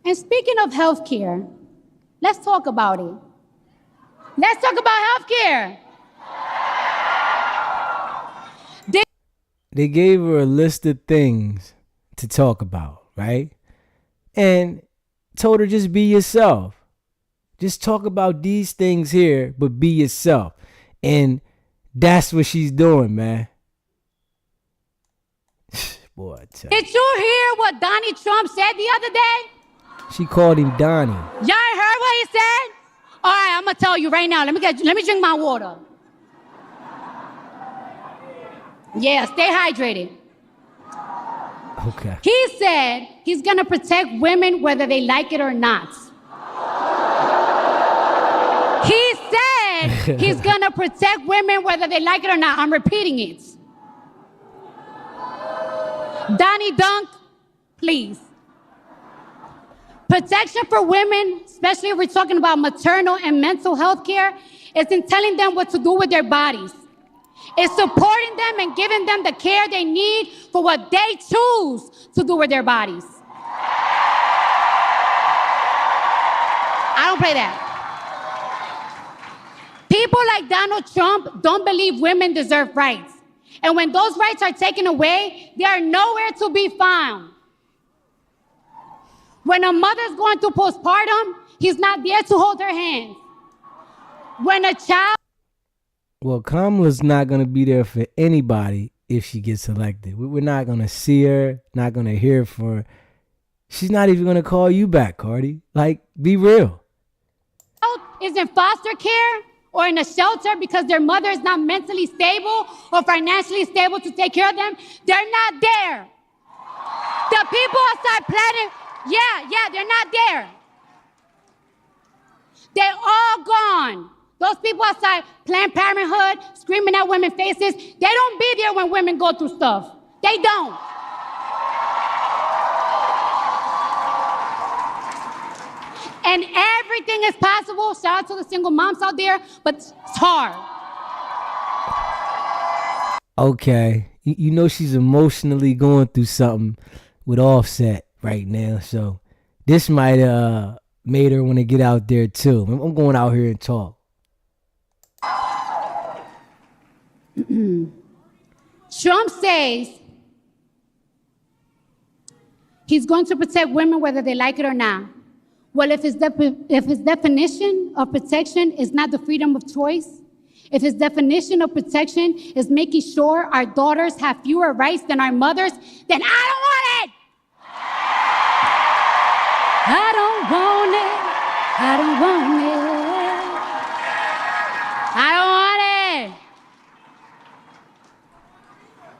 Speaker 7: And speaking of healthcare, let's talk about it. Let's talk about healthcare.
Speaker 1: They gave her a list of things to talk about, right? And told her just be yourself. Just talk about these things here, but be yourself. And that's what she's doing, man. Boy,
Speaker 7: did you hear what Donnie Trump said the other day?
Speaker 1: She called him Donnie.
Speaker 7: Y'all heard what he said? All right, I'm gonna tell you right now. Let me drink my water. Yeah, stay hydrated.
Speaker 1: Okay.
Speaker 7: He said he's gonna protect women whether they like it or not. He said he's gonna protect women whether they like it or not. I'm repeating it. Donnie Dunk, please. Protection for women, especially if we're talking about maternal and mental health care, isn't telling them what to do with their bodies. It's supporting them and giving them the care they need for what they choose to do with their bodies. I don't play that. People like Donald Trump don't believe women deserve rights. And when those rights are taken away, they are nowhere to be found. When a mother's going through postpartum, he's not there to hold her hand. When a child...
Speaker 1: Well, Kamala's not going to be there for anybody if she gets elected. We're not going to see her, not going to hear from her. She's not even going to call you back, Cardi. Like, be real.
Speaker 7: ...is in foster care or in a shelter because their mother is not mentally stable or financially stable to take care of them, they're not there. The people outside planning... Yeah, they're not there. They're all gone. Those people outside Planned Parenthood, screaming at women's faces, they don't be there when women go through stuff. They don't. And everything is possible. Shout out to the single moms out there, but it's hard.
Speaker 1: Okay. You know she's emotionally going through something with Offset right now, so this might made her want to get out there too. I'm going out here and talk.
Speaker 7: Trump says he's going to protect women whether they like it or not. Well, if his definition of protection is not the freedom of choice, if his definition of protection is making sure our daughters have fewer rights than our mothers, then I don't want it. I don't want it. I don't want it. I don't want it.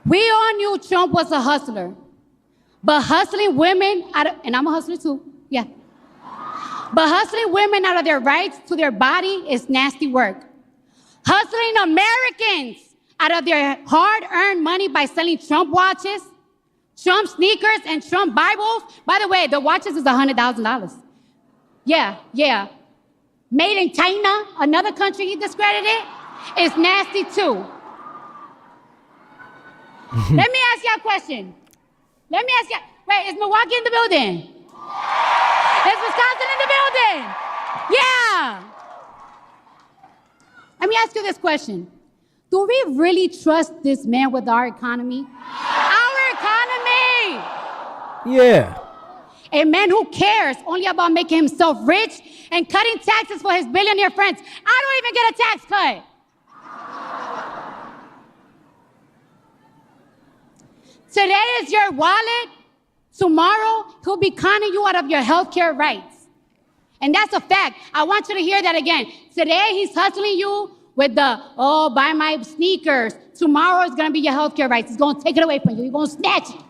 Speaker 7: We all knew Trump was a hustler. But hustling women and I'm a hustler too, yeah. But hustling women out of their rights to their body is nasty work. Hustling Americans out of their hard-earned money by selling Trump watches, Trump sneakers, and Trump Bibles. By the way, the watches is $100,000. Yeah. Made in China, another country he discredited, is nasty too. Let me ask you a question. Wait, is Milwaukee in the building? Is Wisconsin in the building? Yeah. Let me ask you this question. Do we really trust this man with our economy? Our economy!
Speaker 1: Yeah.
Speaker 7: A man who cares only about making himself rich and cutting taxes for his billionaire friends. I don't even get a tax cut. Today is your wallet. Tomorrow, he'll be conning you out of your healthcare rights. And that's a fact. I want you to hear that again. Today, he's hustling you with the, oh, buy my sneakers. Tomorrow is going to be your healthcare rights. He's going to take it away from you. He's going to snatch it.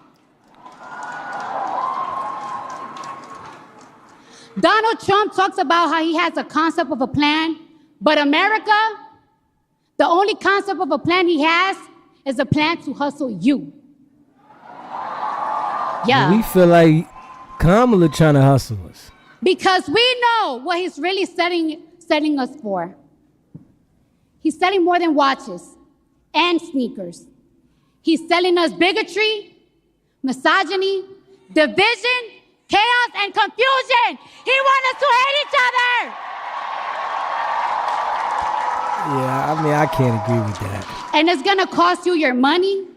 Speaker 7: Donald Trump talks about how he has a concept of a plan, but America, the only concept of a plan he has is a plan to hustle you. Yeah.
Speaker 1: We feel like Kamala trying to hustle us.
Speaker 7: Because we know what he's really setting us for. He's selling more than watches and sneakers. He's selling us bigotry, misogyny, division, chaos, and confusion. He wants us to hate each other.
Speaker 1: Yeah, I mean, I can't agree with that.
Speaker 7: And it's gonna cost you your money,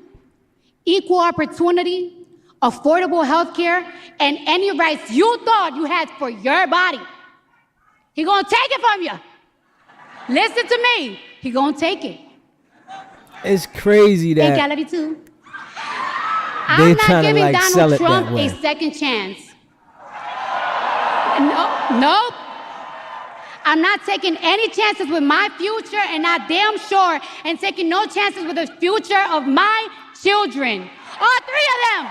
Speaker 7: equal opportunity, affordable health care, and any rights you thought you had for your body. He gonna take it from you. Listen to me. He gonna take it.
Speaker 1: It's crazy that
Speaker 7: And Gallery too. I'm not giving
Speaker 1: like
Speaker 7: Donald Trump a second chance. Nope. I'm not taking any chances with my future, and I damn sure and taking no chances with the future of my children. All three of them.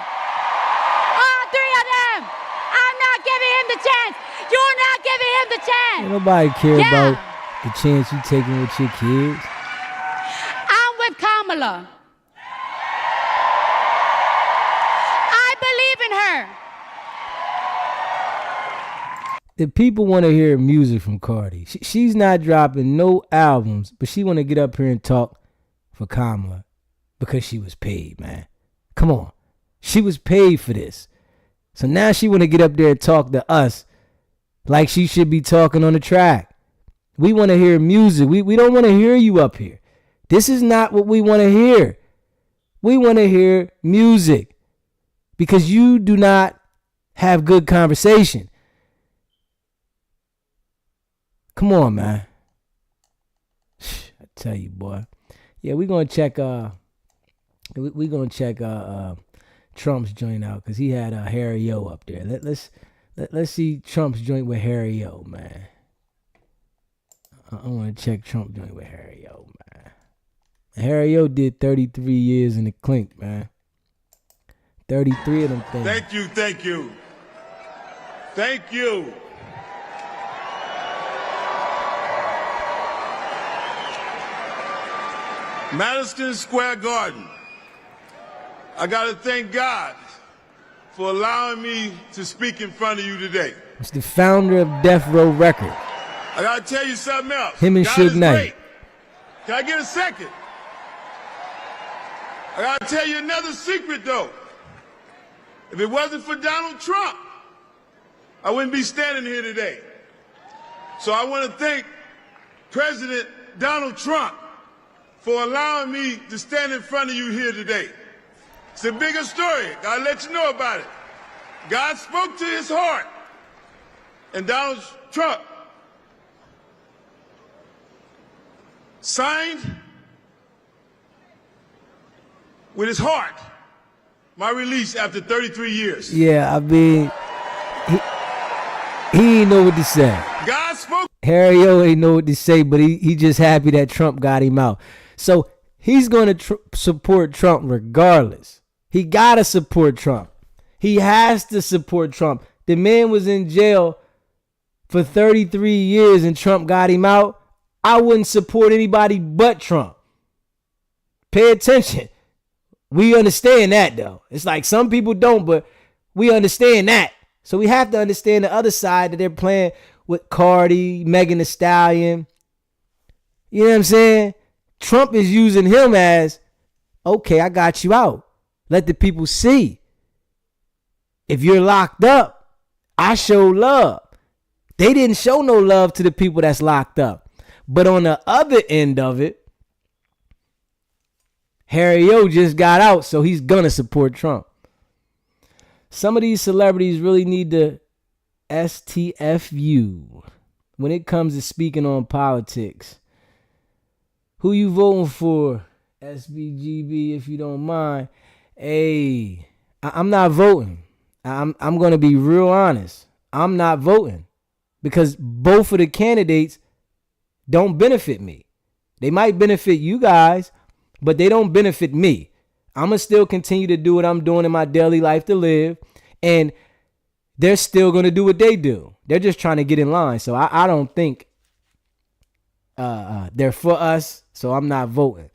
Speaker 7: All three of them. I'm not giving him the chance. You're not giving him the chance.
Speaker 1: Ain't nobody care about the chance you taking with your kids.
Speaker 7: I'm with Kamala. I believe in her.
Speaker 1: The people want to hear music from Cardi. She's not dropping no albums, but she want to get up here and talk for Kamala because she was paid, man. Come on. She was paid for this. So now she want to get up there and talk to us like she should be talking on the track. We want to hear music. We don't want to hear you up here. This is not what we want to hear. We want to hear music because you do not have good conversation. Come on, man. I tell you, boy. Yeah, we're gonna check Trump's joint out because he had Harry O up there. Let's see Trump's joint with Harry O, man. I want to check Trump joint with Harry O, man. Harry O did 33 years in the clink, man. 33 of them things.
Speaker 8: Thank you, thank you. Thank you. Madison Square Garden. I got to thank God for allowing me to speak in front of you today.
Speaker 1: It's the founder of Death Row Records.
Speaker 8: I got to tell you something else.
Speaker 1: Him and
Speaker 8: God
Speaker 1: Suge
Speaker 8: is
Speaker 1: Knight.
Speaker 8: great. Can I get a second? I got to tell you another secret, though. If it wasn't for Donald Trump, I wouldn't be standing here today. So I want to thank President Donald Trump for allowing me to stand in front of you here today. It's a bigger story. I'll let you know about it. God spoke to his heart. And Donald Trump signed with his heart my release after 33 years.
Speaker 1: Yeah, I mean, he ain't know what to say.
Speaker 8: God spoke.
Speaker 1: Harry O ain't know what to say, but he just happy that Trump got him out. So he's going to support Trump regardless. He got to support Trump. He has to support Trump. The man was in jail for 33 years and Trump got him out. I wouldn't support anybody but Trump. Pay attention. We understand that, though. It's like some people don't, but we understand that. So we have to understand the other side that they're playing with Cardi, Megan Thee Stallion. You know what I'm saying? Trump is using him as, okay, I got you out. Let the people see. If you're locked up, I show love. They didn't show no love to the people that's locked up. But on the other end of it, Harry O just got out, so he's going to support Trump. Some of these celebrities really need to STFU when it comes to speaking on politics. Who you voting for, SBGB, if you don't mind? Hey, I'm not voting. I'm going to be real honest. I'm not voting because both of the candidates don't benefit me. They might benefit you guys, but they don't benefit me. I'm going to still continue to do what I'm doing in my daily life to live, and they're still going to do what they do. They're just trying to get in line. So I don't think they're for us, so I'm not voting.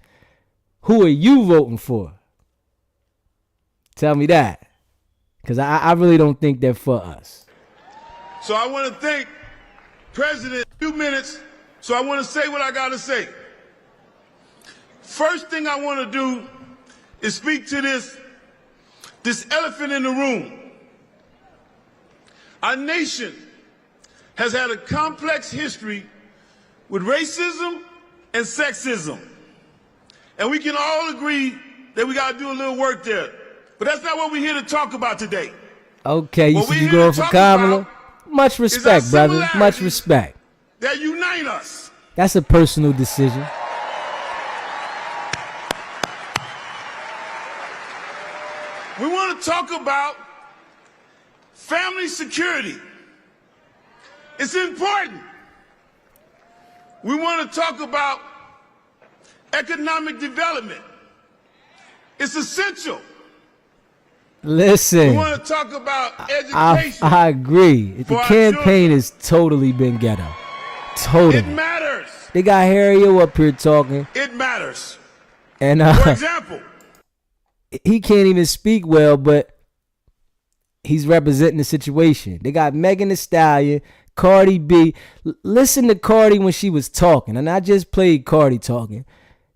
Speaker 1: Who are you voting for? Tell me that. Because I really don't think they're for us.
Speaker 8: So I want to thank President. A few minutes, so I want to say what I got to say. First thing I want to do is speak to this elephant in the room. Our nation has had a complex history with racism and sexism. And we can all agree that we got to do a little work there. But that's not what we're here to talk about today.
Speaker 1: Okay, you see you going for Kamala? Much respect, brother. Much respect.
Speaker 8: That unite us.
Speaker 1: That's a personal decision.
Speaker 8: We want to talk about family security. It's important. We want to talk about economic development. It's essential.
Speaker 1: Listen,
Speaker 8: we want to talk about education.
Speaker 1: I agree. The campaign has totally been ghetto. Totally.
Speaker 8: It matters.
Speaker 1: They got Harry O up here talking.
Speaker 8: It matters.
Speaker 1: And
Speaker 8: for example,
Speaker 1: he can't even speak well, but he's representing the situation. They got Megan Thee Stallion, Cardi B. Listen to Cardi when she was talking, and I just played Cardi talking.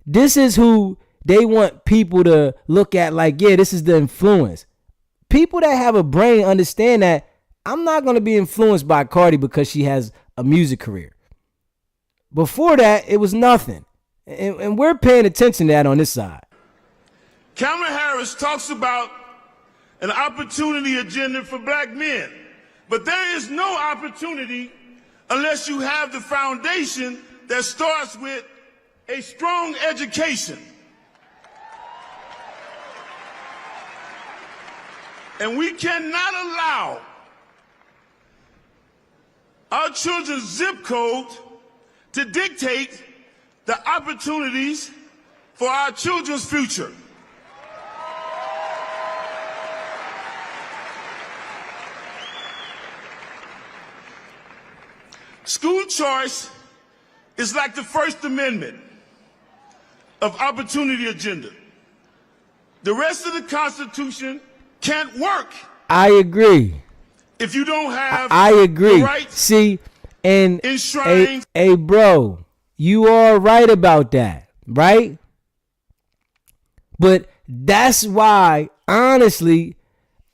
Speaker 1: This is who they want people to look at like, yeah, this is the influence. People that have a brain understand that I'm not going to be influenced by Cardi because she has a music career. Before that, it was nothing. And we're paying attention to that on this side.
Speaker 8: Kamala Harris talks about an opportunity agenda for black men. But there is no opportunity unless you have the foundation that starts with a strong education. And we cannot allow our children's zip code to dictate the opportunities for our children's future. School choice is like the First Amendment of opportunity agenda. The rest of the Constitution can't work.
Speaker 1: I agree.
Speaker 8: If you don't have
Speaker 1: I agree.
Speaker 8: The rights.
Speaker 1: See, and hey, bro, you are right about that, right? But that's why, honestly,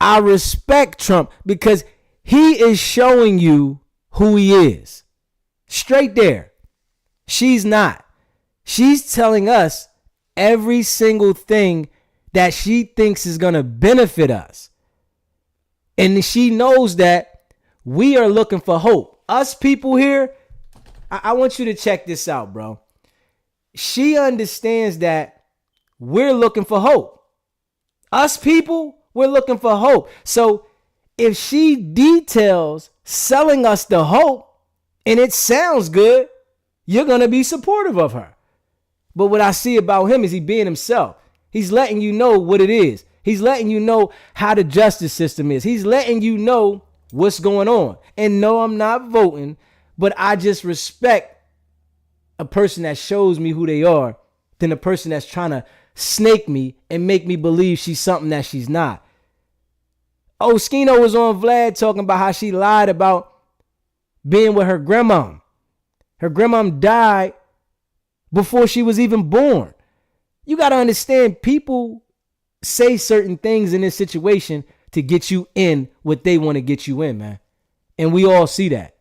Speaker 1: I respect Trump, because he is showing you who he is. Straight there. She's not. She's telling us every single thing that she thinks is going to benefit us. And she knows that we are looking for hope. Us people here, I want you to check this out, bro. She understands that we're looking for hope. Us people, we're looking for hope. So if she details selling us the hope and it sounds good, you're going to be supportive of her. But what I see about him is he being himself. He's letting you know what it is. He's letting you know how the justice system is. He's letting you know what's going on. And no, I'm not voting, but I just respect a person that shows me who they are than a person that's trying to snake me and make me believe she's something that she's not. Oh, Skino was on Vlad talking about how she lied about being with her grandmom. Her grandmom died before she was even born. You got to understand, people say certain things in this situation to get you in what they want to get you in, man. And we all see that.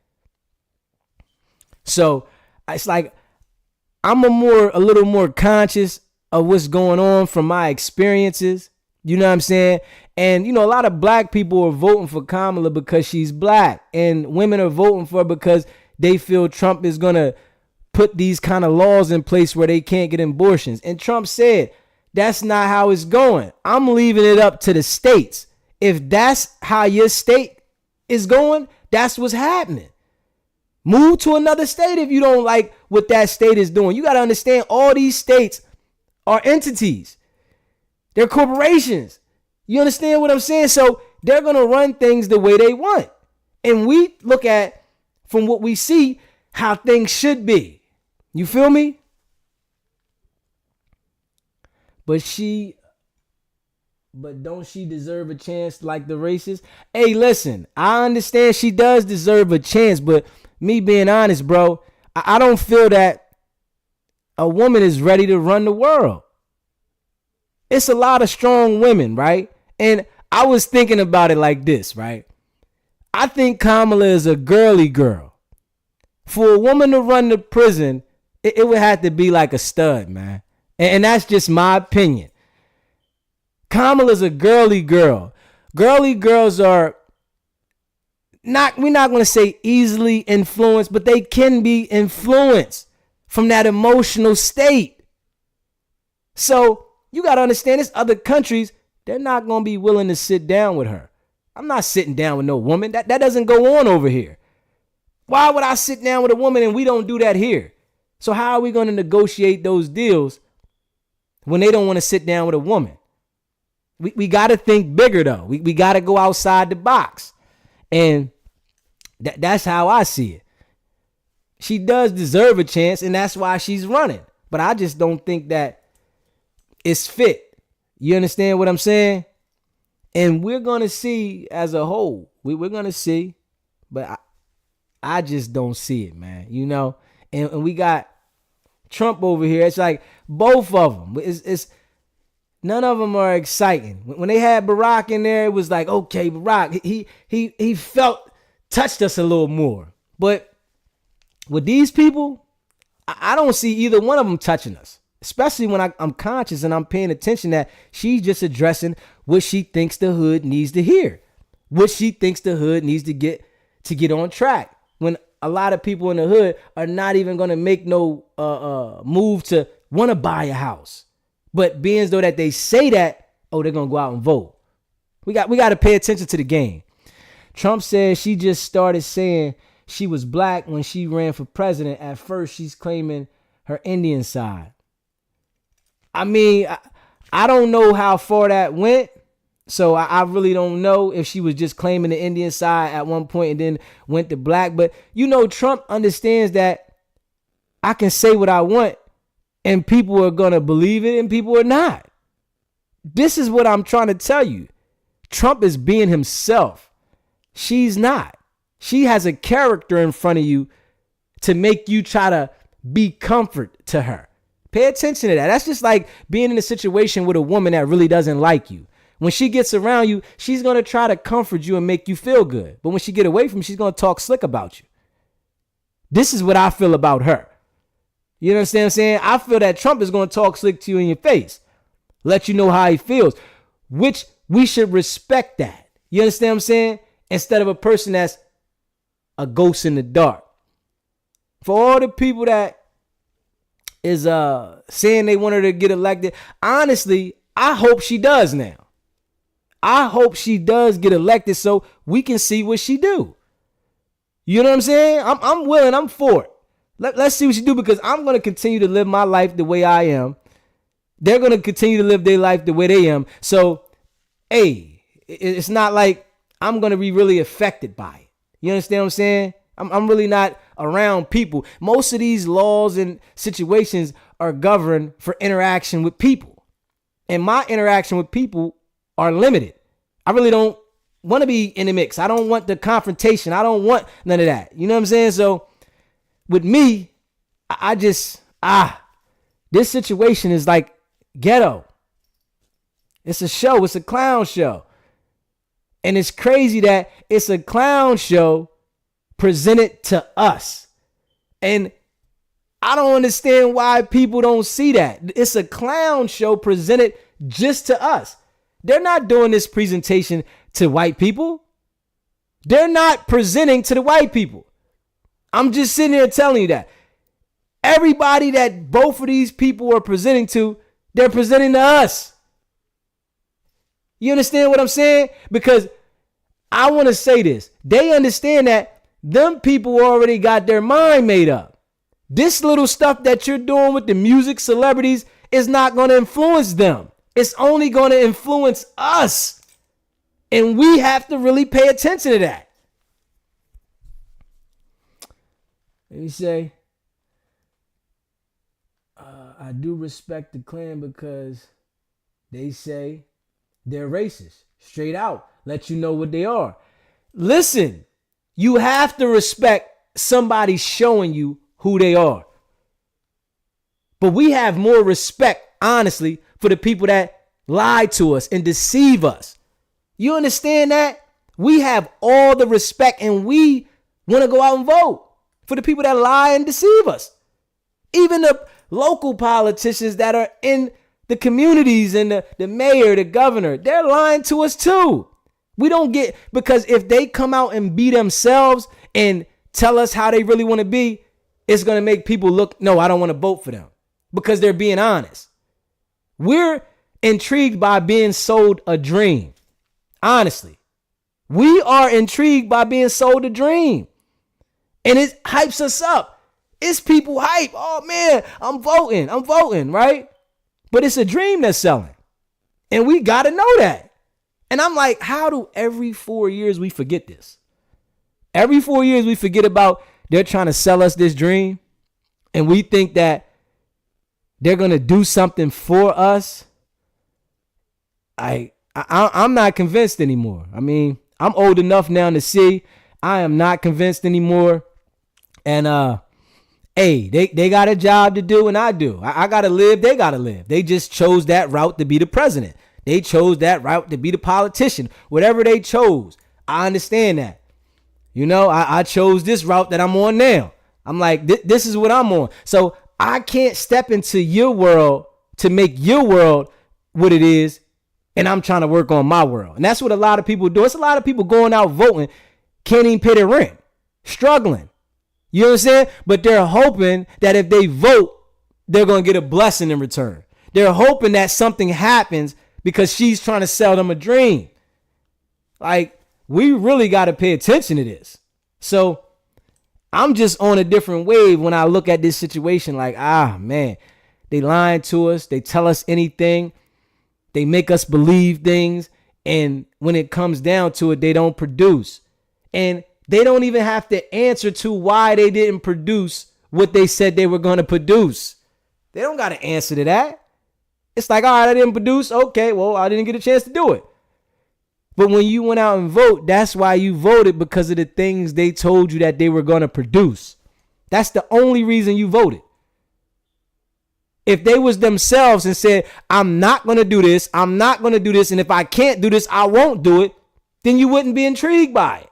Speaker 1: So it's like I'm a little more conscious of what's going on from my experiences. You know what I'm saying? And, you know, a lot of black people are voting for Kamala because she's black, and women are voting for her because they feel Trump is going to put these kind of laws in place where they can't get abortions. And Trump said that's not how it's going. I'm leaving it up to the states. If that's how your state is going, that's what's happening. Move to another state if you don't like what that state is doing. You got to understand all these states are entities. They're corporations. You understand what I'm saying? So they're going to run things the way they want. And we look at, from what we see, how things should be. You feel me? But don't she deserve a chance like the racist? Hey, listen, I understand she does deserve a chance, but me being honest, bro, I don't feel that a woman is ready to run the world. It's a lot of strong women, right? And I was thinking about it like this, right? I think Kamala is a girly girl. For a woman to run the prison, it would have to be like a stud, man. And that's just my opinion. Kamala's a girly girl. Girly girls are not, we're not going to say easily influenced, but they can be influenced from that emotional state. So you got to understand, there's other countries, they're not going to be willing to sit down with her. I'm not sitting down with no woman. That doesn't go on over here. Why would I sit down with a woman and we don't do that here? So how are we going to negotiate those deals when they don't want to sit down with a woman? We got to think bigger, though. We got to go outside the box. And that's how I see it. She does deserve a chance, and that's why she's running. But I just don't think that it's fit. You understand what I'm saying? And we're going to see as a whole. We're going to see. But I just don't see it, man. You know? And we got Trump over here. It's like both of them. It's none of them are exciting. When they had Barack in there, it was like, okay, Barack, he touched us a little more. But with these people, I don't see either one of them touching us. Especially when I'm conscious and I'm paying attention that she's just addressing what she thinks the hood needs to hear. What she thinks the hood needs to get on track. When a lot of people in the hood are not even going to make no move to want to buy a house. But being as though that they say that, oh, they're going to go out and vote. We got to pay attention to the game. Trump said she just started saying she was black when she ran for president. At first, she's claiming her Indian side. I mean, I don't know how far that went. So I really don't know if she was just claiming the Indian side at one point and then went to black. But, you know, Trump understands that I can say what I want and people are going to believe it and people are not. This is what I'm trying to tell you. Trump is being himself. She's not. She has a character in front of you to make you try to be comfort to her. Pay attention to that. That's just like being in a situation with a woman that really doesn't like you. When she gets around you, she's going to try to comfort you and make you feel good. But when she get away from you, she's going to talk slick about you. This is what I feel about her. You understand what I'm saying? I feel that Trump is going to talk slick to you in your face. Let you know how he feels. Which we should respect that. You understand what I'm saying? Instead of a person that's a ghost in the dark. For all the people that is saying they want her to get elected, honestly, I hope she does now. I hope she does get elected so we can see what she do. You know what I'm saying? I'm willing. I'm for it. Let's see what she do, because I'm going to continue to live my life the way I am. They're going to continue to live their life the way they am. So, hey, it's not like I'm going to be really affected by it. You understand what I'm saying? I'm really not around people. Most of these laws and situations are governed for interaction with people. And my interaction with people are limited. I really don't want to be in the mix. I don't want the confrontation. I don't want none of that. You know what I'm saying? So with me, I just, this situation is like ghetto. It's a show. It's a clown show. And it's crazy that it's a clown show presented to us. And I don't understand why people don't see that. It's a clown show presented just to us. They're not doing this presentation to white people. They're not presenting to the white people. I'm just sitting here telling you that. Everybody that both of these people are presenting to, they're presenting to us. You understand what I'm saying? Because I want to say this. They understand that them people already got their mind made up. This little stuff that you're doing with the music celebrities is not going to influence them. It's only going to influence us. And we have to really pay attention to that. Let me say, I do respect the Klan because they say they're racist. Straight out. Let you know what they are. Listen, you have to respect somebody showing you who they are. But we have more respect, honestly, for the people that lie to us and deceive us. You understand that? We have all the respect and we want to go out and vote for the people that lie and deceive us. Even the local politicians that are in the communities and the mayor, the governor, they're lying to us too. We don't get, because if they come out and be themselves and tell us how they really want to be, it's going to make people look, no, I don't want to vote for them because they're being honest. We're intrigued by being sold a dream. Honestly, we are intrigued by being sold a dream, and it hypes us up. It's people hype. Oh man, I'm voting, right? But it's a dream that's selling, and we got to know that. And I'm like, how do every 4 years we forget this? Every 4 years we forget about they're trying to sell us this dream, and we think that they're going to do something for us. I'm not convinced anymore. I mean, I'm old enough now to see I am not convinced anymore. And hey, they got a job to do and I do. I got to live. They got to live. They just chose that route to be the president. They chose that route to be the politician. Whatever they chose, I understand that. You know, I chose this route that I'm on now. I'm like, this is what I'm on. So I can't step into your world to make your world what it is. And I'm trying to work on my world. And that's what a lot of people do. It's a lot of people going out voting, can't even pay their rent, struggling. You understand? But they're hoping that if they vote, they're going to get a blessing in return. They're hoping that something happens because she's trying to sell them a dream. Like, we really got to pay attention to this. So I'm just on a different wave when I look at this situation. Like, man, they lying to us. They tell us anything. They make us believe things, and when it comes down to it, they don't produce. And they don't even have to answer to why they didn't produce what they said they were going to produce. They don't got to answer to that. It's like, all right, I didn't produce. Okay, well, I didn't get a chance to do it. But when you went out and vote, that's why you voted, because of the things they told you that they were going to produce. That's the only reason you voted. If they was themselves and said, I'm not going to do this, I'm not going to do this, and if I can't do this, I won't do it, then you wouldn't be intrigued by it.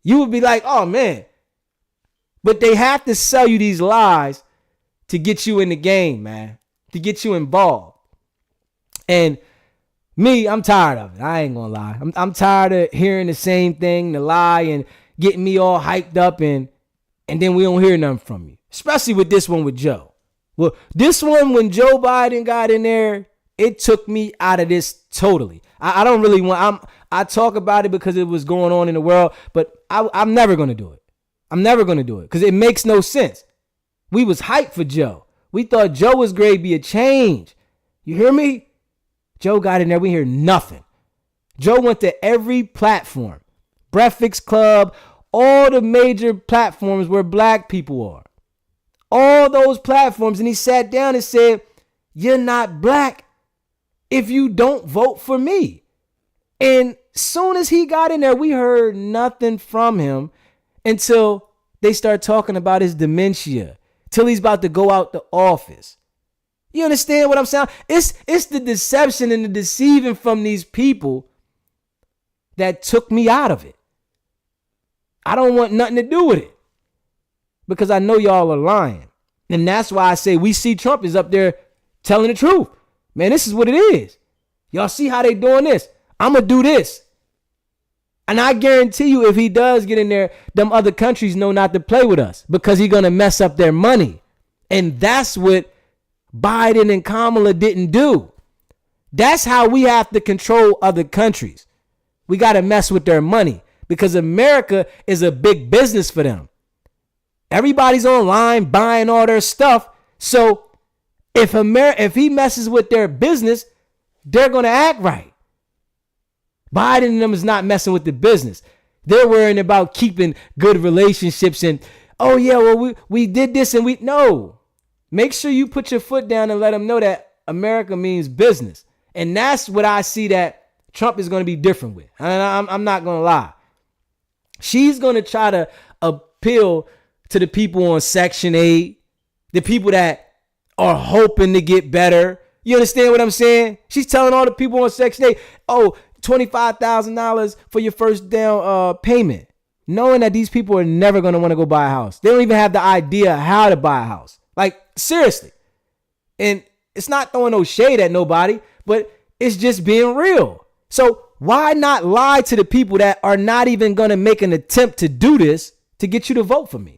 Speaker 1: You would be like, oh, man. But they have to sell you these lies to get you in the game, man, to get you involved. And me, I'm tired of it. I ain't going to lie. I'm tired of hearing the same thing, the lie, and getting me all hyped up, and then we don't hear nothing from you, especially with this one with Joe. Well, this one, when Joe Biden got in there, it took me out of this totally. I don't really want, I talk about it because it was going on in the world, but I'm never going to do it. I'm never going to do it because it makes no sense. We was hyped for Joe. We thought Joe was great, be a change. You hear me? Joe got in there, we hear nothing. Joe went to every platform, Breakfast Club, all the major platforms where black people are. All those platforms, and he sat down and said, you're not black if you don't vote for me. And soon as he got in there, we heard nothing from him until they start talking about his dementia, till he's about to go out the office. You understand what I'm saying? It's the deception and the deceiving from these people that took me out of it. I don't want nothing to do with it, because I know y'all are lying. And that's why I say we see Trump is up there telling the truth. Man, this is what it is. Y'all see how they doing this? I'm going to do this. And I guarantee you, if he does get in there, them other countries know not to play with us because he's going to mess up their money. And that's what Biden and Kamala didn't do. That's how we have to control other countries. We got to mess with their money because America is a big business for them. Everybody's online buying all their stuff. So if he messes with their business, they're going to act right. Biden and them is not messing with the business. They're worrying about keeping good relationships and, oh yeah, well, we did this and no. Make sure you put your foot down and let them know that America means business. And that's what I see that Trump is going to be different with. I'm not going to lie. She's going to try to appeal to the people on Section 8, the people that are hoping to get better. You understand what I'm saying? She's telling all the people on Section 8, oh, $25,000 for your first down payment, knowing that these people are never going to want to go buy a house. They don't even have the idea how to buy a house. Like, seriously. And it's not throwing no shade at nobody, but it's just being real. So why not lie to the people that are not even going to make an attempt to do this to get you to vote for me?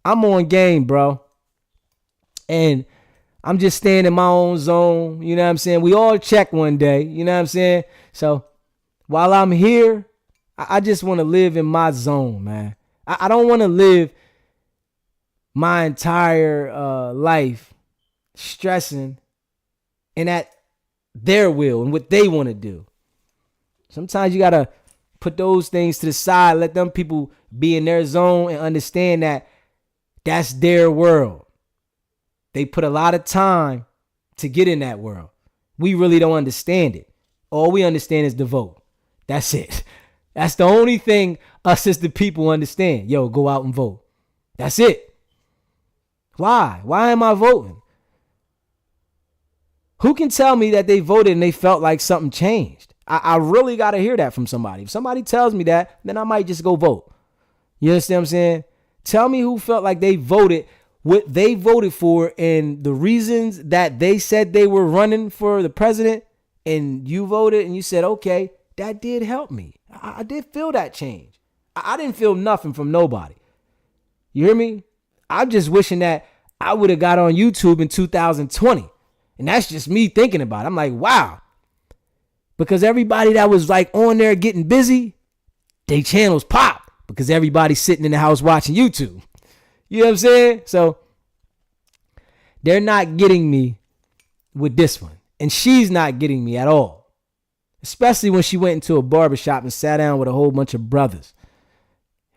Speaker 1: I'm on game, bro. And I'm just staying in my own zone. You know what I'm saying? We all check one day. You know what I'm saying? So while I'm here, I just want to live in my zone, man. I don't want to live my entire life stressing and at their will and what they want to do. Sometimes you got to put those things to the side, let them people be in their zone and understand that that's their world. They put a lot of time to get in that world. We really don't understand it. All we understand is the vote. That's it. That's the only thing us as the people understand. Yo, go out and vote. That's it. Why? Why am I voting? Who can tell me that they voted and they felt like something changed? I really got to hear that from somebody. If somebody tells me that, then I might just go vote. You understand what I'm saying? Tell me who felt like they voted what they voted for and the reasons that they said they were running for the president, and you voted and you said, okay, that did help me. I did feel that change. I didn't feel nothing from nobody. You hear me? I'm just wishing that I would have got on YouTube in 2020. And that's just me thinking about it. I'm like, wow. Because everybody that was like on there getting busy, they channels popped because everybody's sitting in the house watching YouTube. You know what I'm saying? So they're not getting me with this one. And she's not getting me at all. Especially when she went into a barbershop and sat down with a whole bunch of brothers.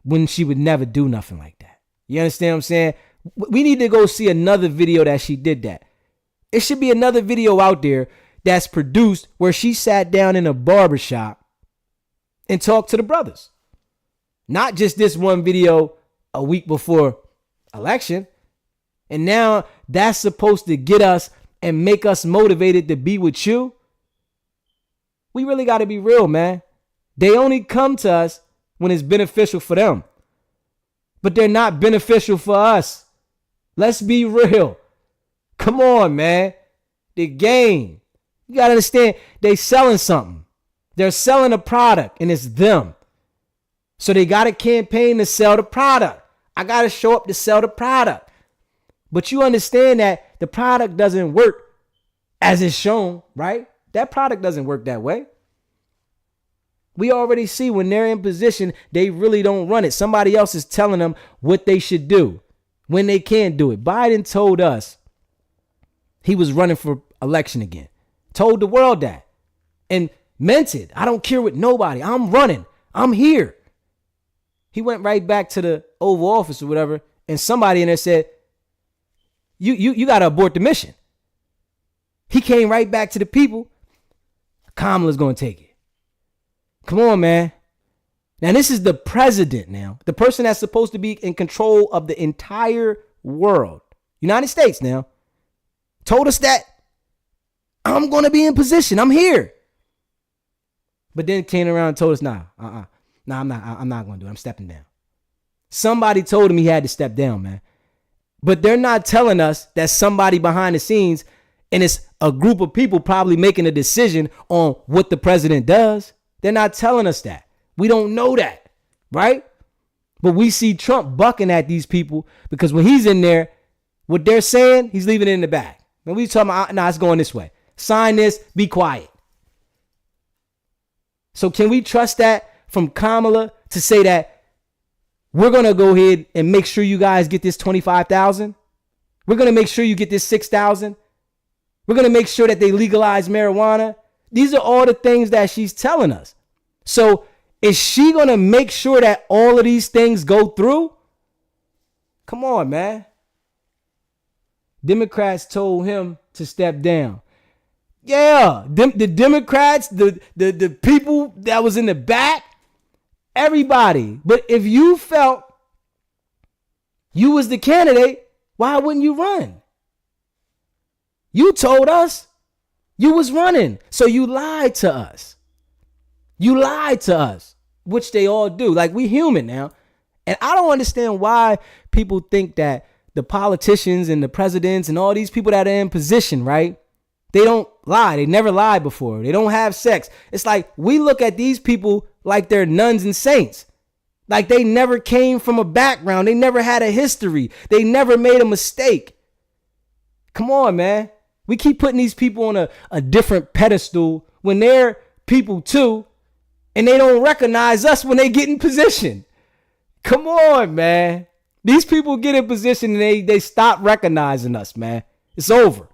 Speaker 1: When she would never do nothing like that. You understand what I'm saying? We need to go see another video that she did that. It should be another video out there that's produced where she sat down in a barbershop and talked to the brothers. Not just this one video a week before election. And now that's supposed to get us and make us motivated to be with you. We really got to be real, man. They only come to us when it's beneficial for them. But they're not beneficial for us. Let's be real. Come on, man. The game. You got to understand, they selling something. They're selling a product and it's them. So they got a campaign to sell the product. I got to show up to sell the product. But you understand that the product doesn't work as it's shown, right? That product doesn't work that way. We already see when they're in position, they really don't run it. Somebody else is telling them what they should do when they can't do it. Biden told us he was running for election again. Told the world that and meant it. I don't care with nobody. I'm running. I'm here. He went right back to the Oval Office or whatever, and somebody in there said, you got to abort the mission. He came right back to the people. Kamala's going to take it. Come on, man. Now, this is the president now. The person that's supposed to be in control of the entire world. United States now. Told us that I'm going to be in position. I'm here. But then came around and told us, nah, I'm not going to do it. I'm stepping down. Somebody told him he had to step down, man. But they're not telling us that somebody behind the scenes, and it's a group of people probably making a decision on what the president does. They're not telling us that. We don't know that, right? But we see Trump bucking at these people because when he's in there, What they're saying, he's leaving it in the back. And we talking about, nah, it's going this way. Sign this, be quiet. So can we trust that from Kamala to say that we're going to go ahead and make sure you guys get this 25,000? We're going to make sure you get this 6,000. We're going to make sure that they legalize marijuana. These are all the things that she's telling us. So is she going to make sure that all of these things go through? Come on, man. Democrats told him to step down. Yeah, the Democrats, the people that was in the back, everybody. But if you felt you was the candidate, why wouldn't you run? You told us you was running, so you lied to us. You lied to us, which they all do. Like, we human now. And I don't understand why people think that the politicians and the presidents and all these people that are in position, right? They don't lie. They never lied before. They don't have sex. It's like we look at these people like they're nuns and saints. Like they never came from a background. They never had a history. They never made a mistake. Come on, man. We keep putting these people on a different pedestal when they're people too, and they don't recognize us when they get in position. Come on, man. These people get in position and they stop recognizing us, man. It's over.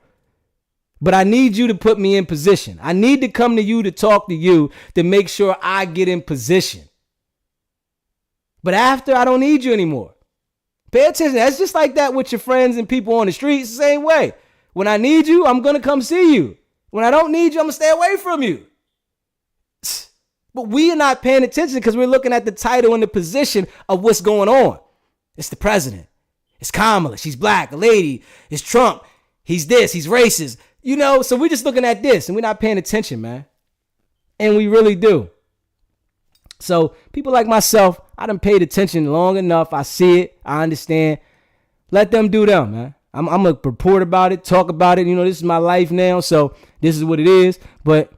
Speaker 1: But I need you to put me in position. I need to come to you to talk to you to make sure I get in position. But after, I don't need you anymore. Pay attention. That's just like that with your friends and people on the streets. The same way. When I need you, I'm going to come see you. When I don't need you, I'm going to stay away from you. But we are not paying attention because we're looking at the title and the position of what's going on. It's the president. It's Kamala. She's black, a lady. It's Trump. He's this. He's racist. You know, so we're just looking at this and we're not paying attention, man. And we really do. So people like myself, I done paid attention long enough. I see it. I understand. Let them do them, man. I'm going to report about it, talk about it. You know, this is my life now. So this is what it is. But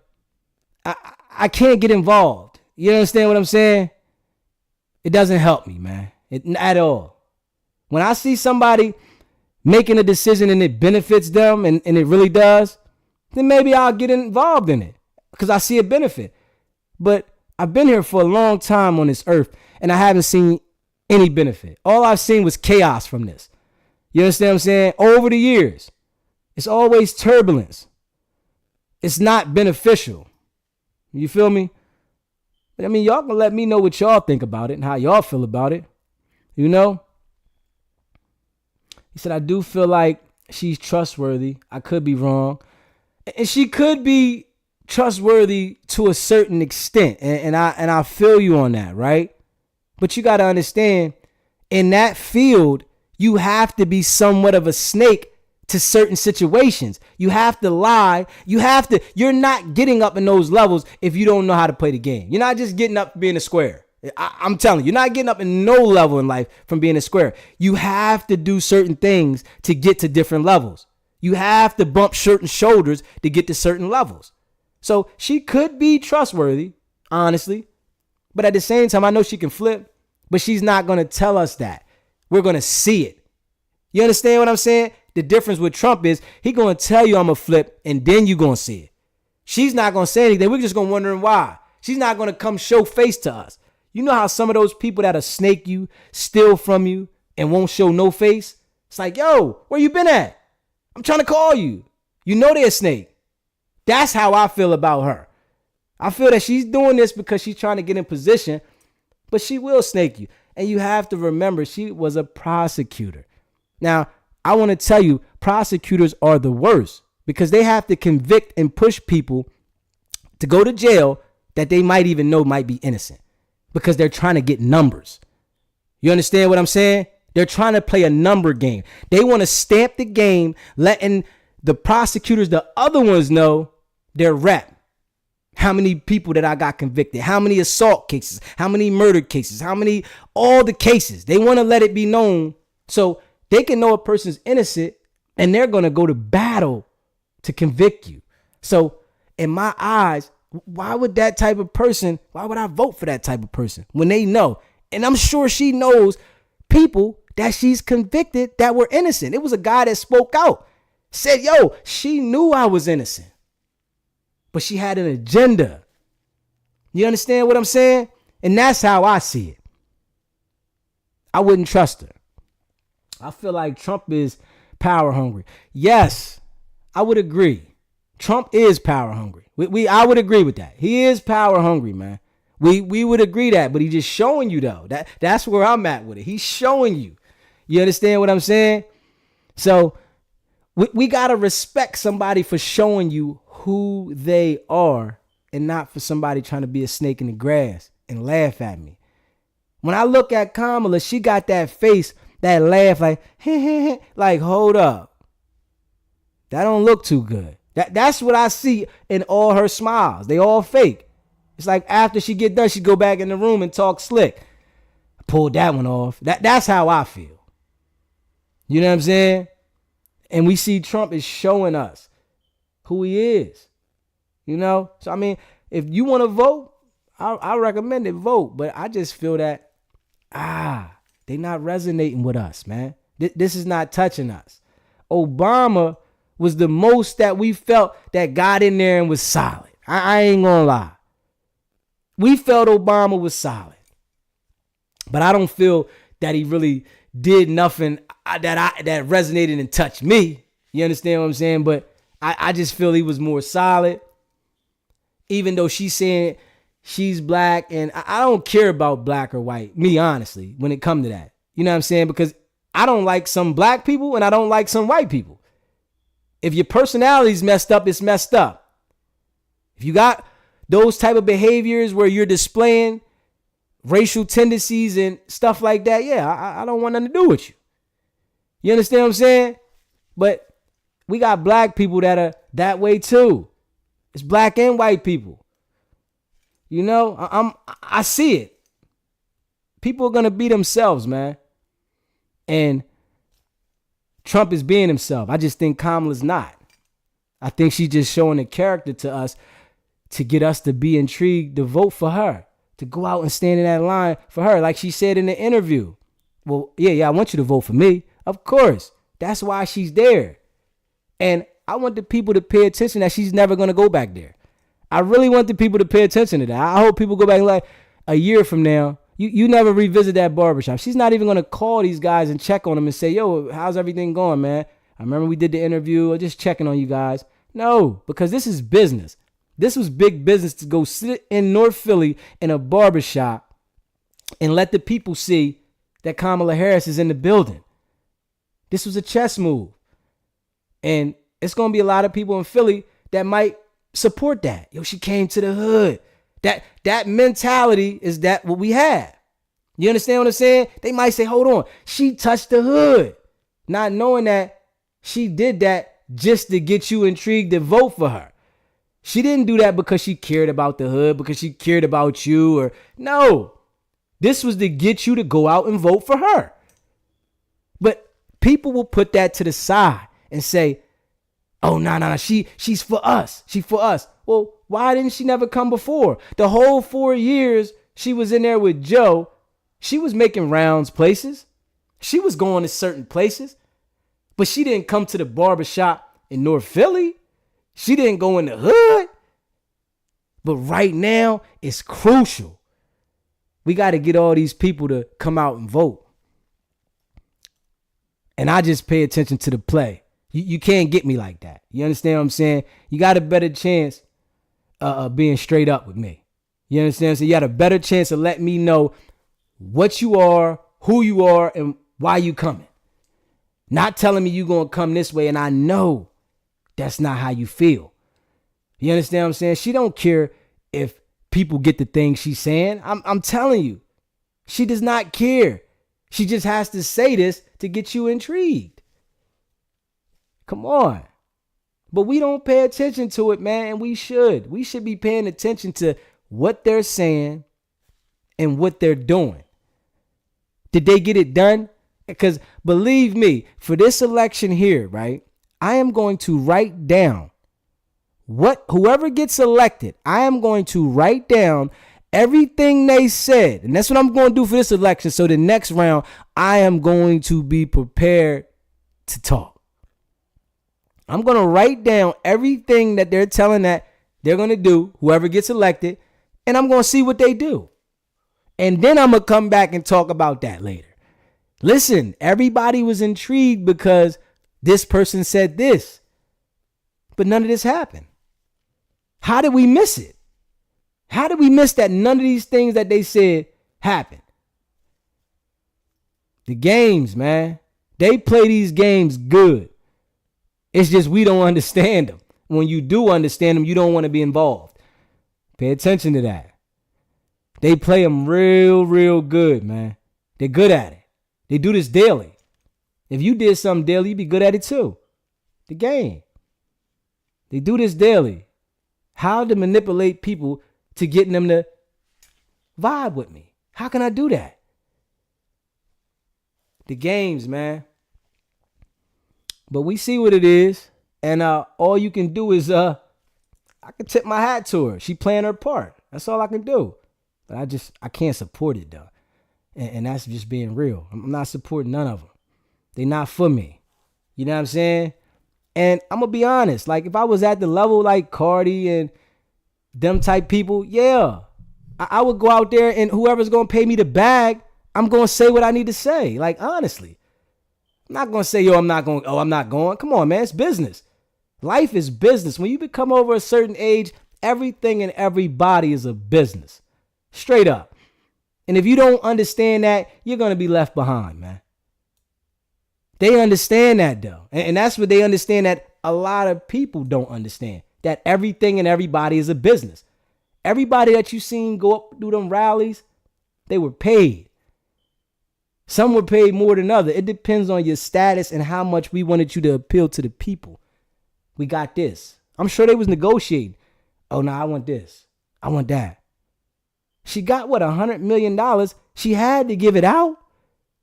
Speaker 1: I can't get involved. You understand what I'm saying? It doesn't help me, man. At all. When I see somebody making a decision and it benefits them and it really does, then maybe I'll get involved in it because I see a benefit. But I've been here for a long time on this earth and I haven't seen any benefit. All I've seen was chaos from this. You understand what I'm saying? Over the years, it's always turbulence. It's not beneficial. You feel me? But I mean, y'all can let me know what y'all think about it and how y'all feel about it. You know? He said, I do feel like she's trustworthy. I could be wrong. And she could be trustworthy to a certain extent. And I feel you on that, right? But you got to understand, in that field, you have to be somewhat of a snake to certain situations. You have to lie. You're not getting up in those levels if you don't know how to play the game. You're not just getting up being a square. I'm telling you, you're not getting up in no level in life from being a square. You have to do certain things to get to different levels. You have to bump certain shoulders to get to certain levels. So she could be trustworthy, honestly. But at the same time, I know she can flip, but she's not going to tell us that. We're going to see it. You understand what I'm saying? The difference with Trump is he going to tell you I'm going to flip and then you're going to see it. She's not going to say anything. We're just going to wonder why. She's not going to come show face to us. You know how some of those people that'll snake you, steal from you, and won't show no face? It's like, yo, where you been at? I'm trying to call you. You know they're a snake. That's how I feel about her. I feel that she's doing this because she's trying to get in position, but she will snake you. And you have to remember, she was a prosecutor. Now, I want to tell you, prosecutors are the worst because they have to convict and push people to go to jail that they might even know might be innocent because they're trying to get numbers. You understand what I'm saying? They're trying to play a number game. They want to stamp the game, letting the prosecutors, the other ones, know their rep. How many people that I got convicted? How many assault cases? How many murder cases? All the cases. They want to let it be known so they can know a person's innocent and they're going to go to battle to convict you. So in my eyes, why would I vote for that type of person when they know? And I'm sure she knows people that she's convicted that were innocent. It was a guy that spoke out, said, yo, she knew I was innocent, but she had an agenda. You understand what I'm saying? And that's how I see it. I wouldn't trust her. I feel like Trump is power hungry. Yes, I would agree. Trump is power hungry. I would agree with that. He is power hungry, man. We would agree that, but he's just showing you though. That's where I'm at with it. He's showing you. You understand what I'm saying? So we gotta respect somebody for showing you who they are and not for somebody trying to be a snake in the grass and laugh at me. When I look at Kamala, she got that face, that laugh like, like, hold up. That don't look too good. That's what I see in all her smiles. They all fake. It's like after she get done, she go back in the room and talk slick. I pulled that one off. That's how I feel. You know what I'm saying? And we see Trump is showing us who he is. You know? So, I mean, if you want to vote, I recommend it, vote. But I just feel that, they not resonating with us, man. This is not touching us. Obama was the most that we felt that got in there and was solid. I ain't gonna lie. We felt Obama was solid. But I don't feel that he really did nothing that resonated and touched me. You understand what I'm saying? But I just feel he was more solid. Even though she's saying she's black, and I don't care about black or white, me honestly, when it comes to that. You know what I'm saying? Because I don't like some black people and I don't like some white people. If your personality's messed up, it's messed up. If you got those type of behaviors where you're displaying racial tendencies and stuff like that, I don't want nothing to do with you. You understand what I'm saying? But we got black people that are that way too. It's black and white people. You know, I see it. People are gonna be themselves, man. And Trump is being himself. I just think Kamala's not. I think she's just showing a character to us to get us to be intrigued to vote for her, to go out and stand in that line for her. Like she said in the interview. Well, yeah, I want you to vote for me. Of course. That's why she's there. And I want the people to pay attention that she's never going to go back there. I really want the people to pay attention to that. I hope people go back like a year from now. You never revisit that barbershop. She's not even going to call these guys and check on them and say, yo, how's everything going, man? I remember we did the interview. Or just checking on you guys. No, because this is business. This was big business to go sit in North Philly in a barbershop and let the people see that Kamala Harris is in the building. This was a chess move. And it's going to be a lot of people in Philly that might support that. Yo, she came to the hood. That mentality is that what we have. You understand what I'm saying? They might say, hold on, she touched the hood. Not knowing that she did that just to get you intrigued to vote for her. She didn't do that because she cared about the hood, because she cared about you, or no. This was to get you to go out and vote for her. But people will put that to the side and say, oh, no, she's for us. She's for us. Well, why didn't she never come before? The whole 4 years she was in there with Joe, she was making rounds places. She was going to certain places. But she didn't come to the barbershop in North Philly. She didn't go in the hood. But right now, it's crucial. We got to get all these people to come out and vote. And I just pay attention to the play. You can't get me like that. You understand what I'm saying? You got a better chance of being straight up with me. You understand? So you got a better chance of letting me know what you are, who you are, and why you coming. Not telling me you going to come this way, and I know that's not how you feel. You understand what I'm saying? She don't care if people get the things she's saying. I'm telling you, she does not care. She just has to say this to get you intrigued. Come on. But we don't pay attention to it, man, and we should. We should be paying attention to what they're saying and what they're doing. Did they get it done? Because believe me, for this election here, right, I am going to write down whoever gets elected, I am going to write down Everything they said, and that's what I'm going to do for this election. So the next round, I am going to be prepared to talk. I'm going to write down everything that they're telling that they're going to do, whoever gets elected, and I'm going to see what they do. And then I'm going to come back and talk about that later. Listen, everybody was intrigued because this person said this, but none of this happened. How did we miss it? How did we miss that none of these things that they said happened? The games, man. They play these games good. It's just we don't understand them. When you do understand them, you don't want to be involved. Pay attention to that. They play them real, real good, man. They're good at it. They do this daily. If you did something daily, you'd be good at it too. The game. They do this daily. How to manipulate people to getting them to vibe with me. How can I do that? The games, man. But we see what it is. And all you can do is, I can tip my hat to her. She playing her part. That's all I can do. But I can't support it, though. And that's just being real. I'm not supporting none of them. They not for me. You know what I'm saying? And I'm going to be honest. Like, if I was at the level like Cardi and them type people, yeah, I would go out there and whoever's going to pay me the bag, I'm going to say what I need to say. Like, honestly. I'm not going to say, I'm not going. Come on, man. It's business. Life is business. When you become over a certain age, everything and everybody is a business. Straight up. And if you don't understand that, you're going to be left behind, man. They understand that, though. And that's what they understand that a lot of people don't understand. That everything and everybody is a business. Everybody that you seen go up do them rallies, they were paid. Some were paid more than others. It depends on your status and how much we wanted you to appeal to the people. We got this. I'm sure they was negotiating. Oh, no, I want this. I want that. She got, what, $100 million? She had to give it out.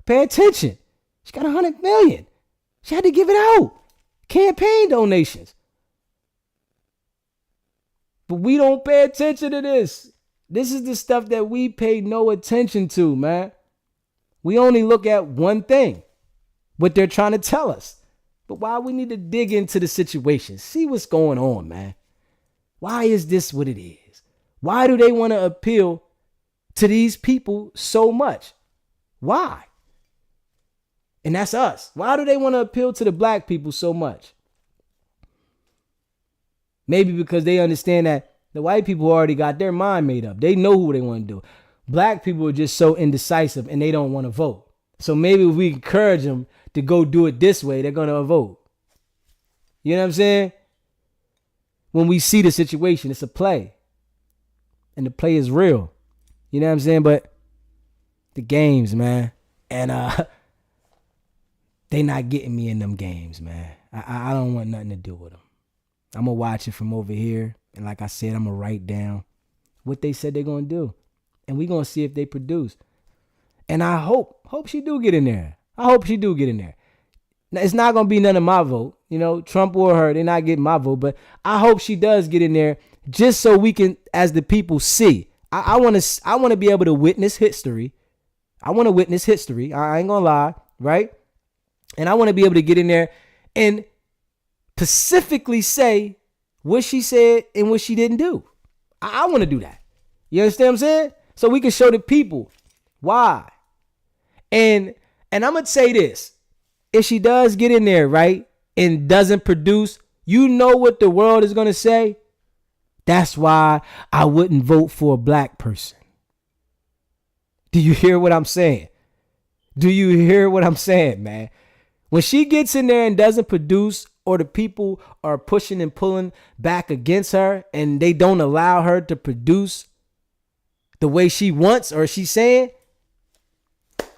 Speaker 1: Pay attention. She got $100 million. She had to give it out. Campaign donations. But we don't pay attention to this. This is the stuff that we pay no attention to, man. We only look at one thing, what they're trying to tell us. But why we need to dig into the situation, see what's going on, man. Why is this what it is? Why do they want to appeal to these people so much? Why? And that's us. Why do they want to appeal to the black people so much? Maybe because they understand that the white people already got their mind made up. They know who they want to do. Black people are just so indecisive and they don't want to vote. So maybe if we encourage them to go do it this way, they're going to vote. You know what I'm saying? When we see the situation, it's a play. And the play is real. You know what I'm saying? But the games, man. And they not getting me in them games, man. I don't want nothing to do with them. I'm going to watch it from over here. And like I said, I'm going to write down what they said they're going to do. And we're going to see if they produce. And I hope she do get in there. I hope she do get in there. Now, it's not going to be none of my vote. You know, Trump or her, they're not getting my vote. But I hope she does get in there just so we can, as the people, see. I want to be able to witness history. I want to witness history. I ain't going to lie, right? And I want to be able to get in there and specifically say what she said and what she didn't do. I want to do that. You understand what I'm saying? So we can show the people why. And I'm going to say this. If she does get in there, right, and doesn't produce, you know what the world is going to say? That's why I wouldn't vote for a black person. Do you hear what I'm saying? Do you hear what I'm saying, man? When she gets in there and doesn't produce, or the people are pushing and pulling back against her and they don't allow her to produce the way she wants or she's saying,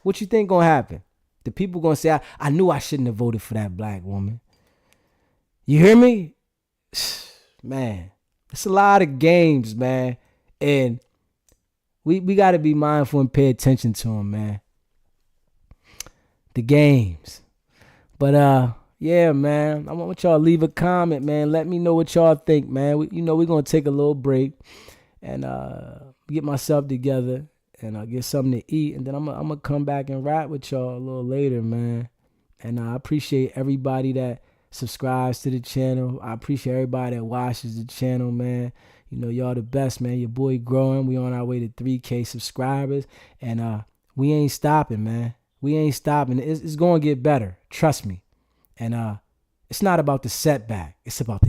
Speaker 1: what you think gonna happen? The people gonna say, I knew I shouldn't have voted for that black woman. You hear me? Man, it's a lot of games, man. And we got to be mindful and pay attention to them, man. The games. But, yeah, man, I want y'all to leave a comment, man. Let me know what y'all think, man. We're going to take a little break. And get myself together and get something to eat, and then I'm gonna come back and rap with y'all a little later, man. And I appreciate everybody that subscribes to the channel. I appreciate everybody that watches the channel, man. You know, y'all the best, man. Your boy growing. We on our way to 3K subscribers, and we ain't stopping, man. We ain't stopping. It's gonna get better. Trust me. And it's not about the setback. It's about the